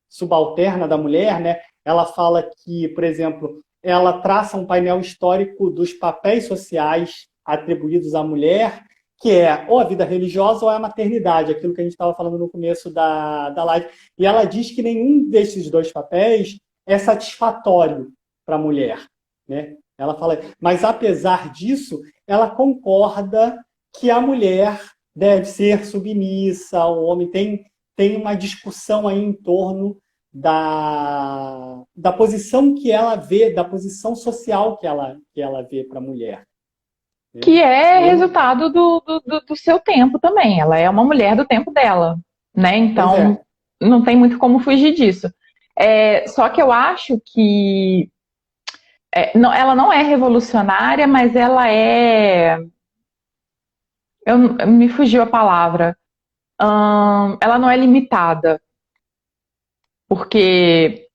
A: subalterna da mulher, né? Ela fala que, por exemplo, ela traça um painel histórico dos papéis sociais atribuídos à mulher, que é ou a vida religiosa ou a maternidade, aquilo que a gente estava falando no começo da live. E ela diz que nenhum desses dois papéis é satisfatório para a mulher, né? Ela fala, mas apesar disso, ela concorda que a mulher deve ser submissa, o homem tem uma discussão aí em torno da posição que ela vê, da posição social que ela vê para a mulher.
B: Que é resultado do seu tempo também. Ela é uma mulher do tempo dela, né?
A: Pois
B: Então,
A: é.
B: não tem muito como fugir disso. Só que eu acho que ela não é revolucionária, mas ela é. Me fugiu a palavra. Ela não é limitada. porque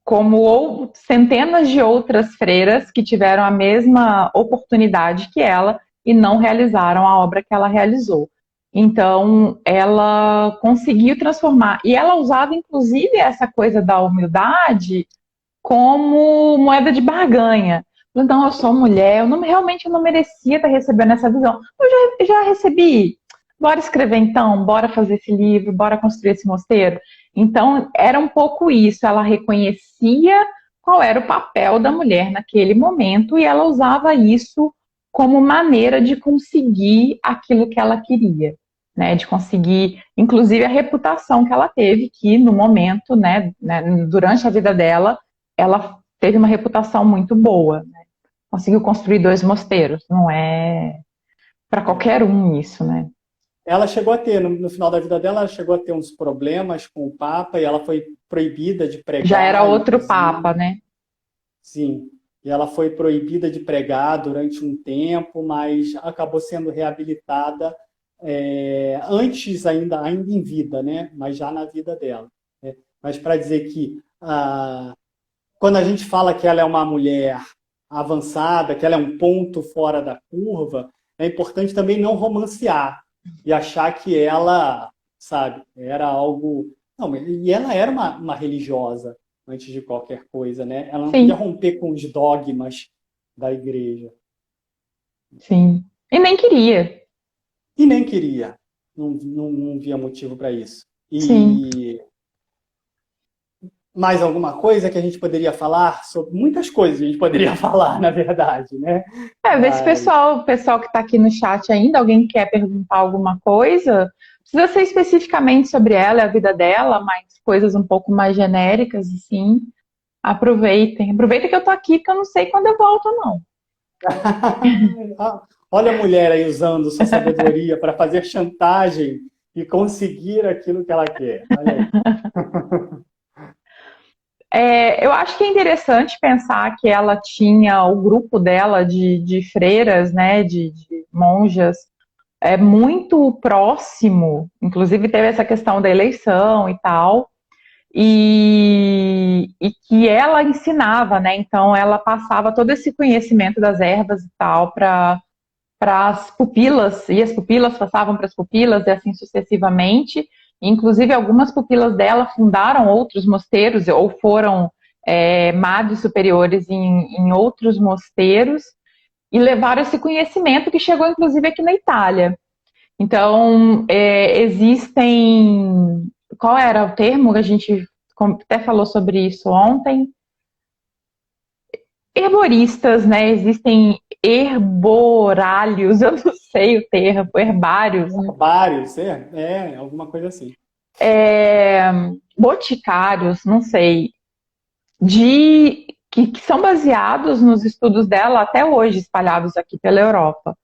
B: como centenas de outras freiras que tiveram a mesma oportunidade que ela e não realizaram a obra que ela realizou. Então, ela conseguiu transformar. E ela usava, inclusive, essa coisa da humildade como moeda de barganha. Então, eu sou mulher, realmente eu não merecia estar recebendo essa visão. Eu já recebi. Bora escrever então, bora fazer esse livro, bora construir esse mosteiro. Então, era um pouco isso. Ela reconhecia qual era o papel da mulher naquele momento e ela usava isso como maneira de conseguir aquilo que ela queria, né? De conseguir, inclusive, a reputação que ela teve, que no momento, né, durante a vida dela, ela teve uma reputação muito boa, né? Conseguiu construir 2 mosteiros. Não é para qualquer um isso, né?
A: Ela chegou a ter, no final da vida dela, ela chegou a ter uns problemas com o Papa e ela foi proibida de
B: Já era
A: pregar,
B: outro
A: inclusive.
B: papa, né?
A: Sim, e ela foi proibida de pregar durante um tempo, mas acabou sendo reabilitada antes ainda em vida, né? Mas já na vida dela. Né? Mas para dizer que quando a gente fala que ela é uma mulher avançada, que ela é um ponto fora da curva, é importante também não romancear e achar que ela, sabe, era algo. Não, e ela era uma religiosa antes de qualquer coisa, né? Ela não queria
B: Sim,
A: romper com os dogmas da igreja.
B: sim. E nem queria.
A: E nem queria. Não via motivo para isso.
B: Sim.
A: E mais alguma coisa que a gente poderia falar sobre muitas coisas a gente poderia falar, na verdade, né?
B: Vê se
A: Mas
B: o pessoal que está aqui no chat ainda, alguém quer perguntar alguma coisa, precisa ser especificamente sobre ela, a vida dela, mas coisas um pouco mais genéricas, assim, aproveitem. Aproveita que eu tô aqui, porque eu não sei quando eu volto, não.
A: olha a mulher aí usando sua sabedoria para fazer chantagem e conseguir aquilo que ela quer. Olha aí.
B: Eu acho que é interessante pensar que ela tinha o grupo dela de freiras, né, de monjas, muito próximo, inclusive teve essa questão da eleição e tal, e que ela ensinava, né? Então ela passava todo esse conhecimento das ervas e tal para as pupilas, e as pupilas passavam para as pupilas e assim sucessivamente. Inclusive algumas pupilas dela fundaram outros mosteiros ou foram madres superiores em outros mosteiros e levaram esse conhecimento que chegou inclusive aqui na Itália. Então, existem. Qual era o termo que a gente até falou sobre isso ontem? Herboristas, né? Existem herborários, eu não sei o termo, herbários, né?
A: Vários, alguma coisa assim.
B: Boticários, não sei, que são baseados nos estudos dela até hoje, espalhados aqui pela Europa.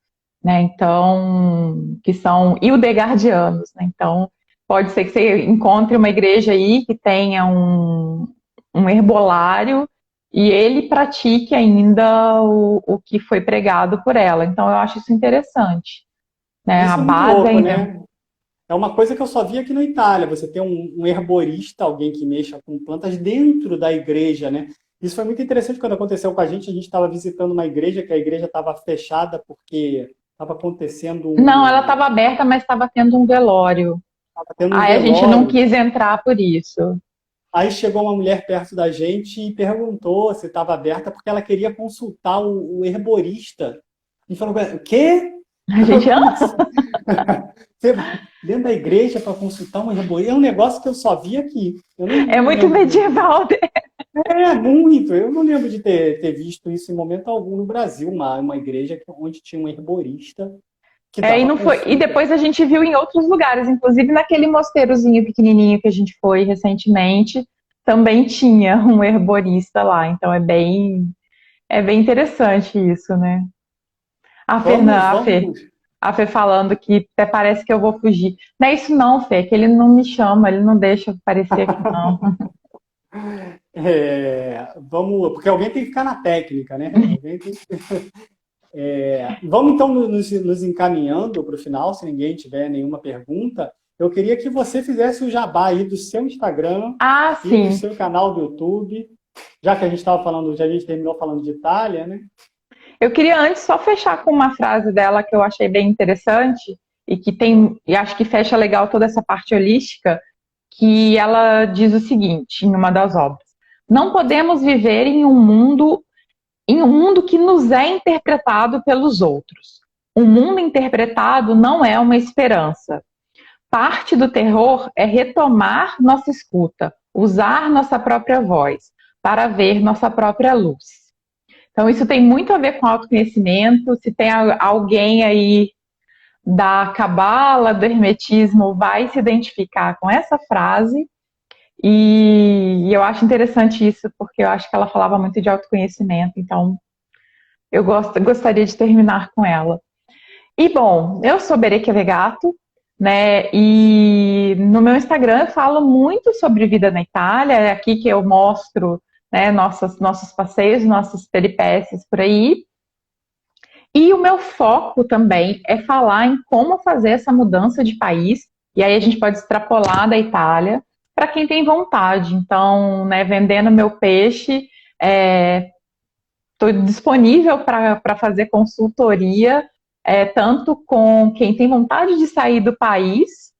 B: Né? Então, que são hildegardianos, né? Então, pode ser que você encontre uma igreja aí que tenha um herbolário e ele pratique ainda o que foi pregado por ela. Então, eu acho isso interessante, né? A
A: Isso é muito
B: base
A: louco,
B: ainda.
A: né? É uma coisa que eu só vi aqui na Itália. Você tem um herborista, alguém que mexa com plantas dentro da igreja, né? Isso foi muito interessante quando aconteceu com a gente. A gente estava visitando uma igreja, que a igreja estava fechada porque estava acontecendo
B: Não, ela estava aberta, mas estava tendo um velório.
A: estava tendo um
B: Aí a gente não
A: velório.
B: quis entrar por isso.
A: Aí chegou uma mulher perto da gente e perguntou se estava aberta porque ela queria consultar o herborista. E falou, o quê?
B: A gente,
A: Como assim? Você vai dentro da igreja para consultar um herborista? É um negócio que eu só vi aqui. Eu
B: é
A: não
B: muito
A: lembro.
B: medieval.
A: Muito. Eu não lembro de ter visto isso em momento algum no Brasil, uma igreja onde tinha um herborista que
B: E
A: dava
B: não foi. E
A: consulta.
B: depois a gente viu em outros lugares, inclusive naquele mosteirozinho pequenininho que a gente foi recentemente, também tinha um herborista lá. Então é bem interessante isso, né? A
A: Vamos,
B: Fernanda,
A: vamos.
B: a Fê falando que até parece que eu vou fugir. Não é isso não, Fê, é que ele não me chama, ele não deixa eu aparecer aqui, não.
A: Vamos, porque alguém tem que ficar na técnica, né? Alguém tem que... Vamos então nos encaminhando para o final, se ninguém tiver nenhuma pergunta. eu queria que você fizesse o jabá aí do seu Instagram
B: Ah,
A: e do
B: sim.
A: seu canal do YouTube, já que a gente estava falando, já a gente terminou falando de Itália, né?
B: Eu queria antes só fechar com uma frase dela que eu achei bem interessante e que tem, e acho que fecha legal toda essa parte holística, que ela diz o seguinte, em uma das obras: não podemos viver em um mundo que nos é interpretado pelos outros. Um mundo interpretado não é uma esperança. Parte do terror é retomar nossa escuta, usar nossa própria voz para ver nossa própria luz. Então, isso tem muito a ver com autoconhecimento. Se tem alguém aí da cabala, do hermetismo, vai se identificar com essa frase. E eu acho interessante isso, porque eu acho que ela falava muito de autoconhecimento. Então, gostaria de terminar com ela. E, bom, eu sou Berekia Vegato, né? E no meu Instagram eu falo muito sobre vida na Itália. É aqui que eu mostro, né, nossos passeios, nossas peripécias por aí. E o meu foco também é falar em como fazer essa mudança de país, e aí a gente pode extrapolar da Itália para quem tem vontade. Então, né, vendendo meu peixe, estou disponível para fazer consultoria, tanto com quem tem vontade de sair do país,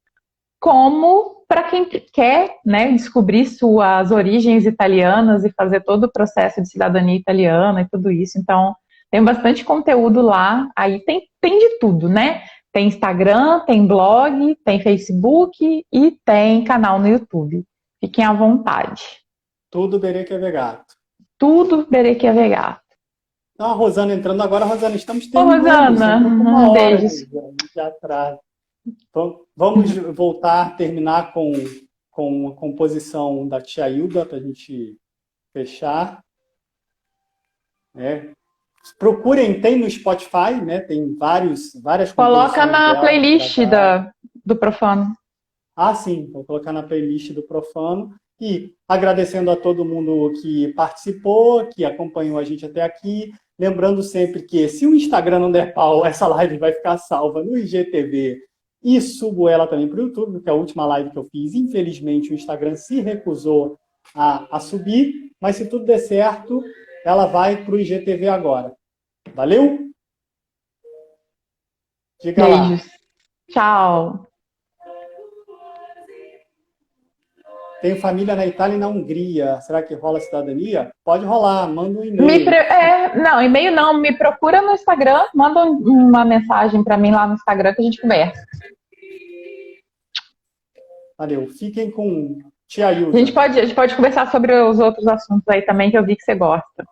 B: como para quem quer, né, descobrir suas origens italianas e fazer todo o processo de cidadania italiana e tudo isso. Então, tem bastante conteúdo lá, aí tem de tudo, né? Tem Instagram, tem blog, tem Facebook e tem canal no YouTube. Fiquem à vontade.
A: Tudo Berekia Vegato.
B: Tudo Berekia Vegato.
A: Então, a Rosana entrando agora. Rosana, estamos
B: Ô,
A: terminando. Você entrou com
B: Rosana,
A: uma hora
B: beijos.
A: de atraso. Então, vamos voltar, terminar com a composição da tia Hilda para a gente fechar. Né? Procurem, tem no Spotify, né? Tem várias
B: Coloca
A: composições
B: na
A: dela
B: playlist
A: gravadas.
B: do Profano.
A: Ah, sim, vou colocar na playlist do Profano. E agradecendo a todo mundo que participou, que acompanhou a gente até aqui. Lembrando sempre que, se o Instagram não der pau, essa live vai ficar salva no IGTV e subo ela também para o YouTube, porque a última live que eu fiz, infelizmente, o Instagram se recusou a subir, mas se tudo der certo, ela vai para o IGTV agora. Valeu? Diga lá.
B: Beijos. Tchau.
A: Tenho família na Itália e na Hungria. Será que rola cidadania? Pode rolar, manda um e-mail.
B: Não, e-mail não, me procura no Instagram, manda uma mensagem para mim lá no Instagram que a gente conversa.
A: Valeu. Fiquem com tia Hilda.
B: A gente pode conversar sobre os outros assuntos aí também, que eu vi que você gosta.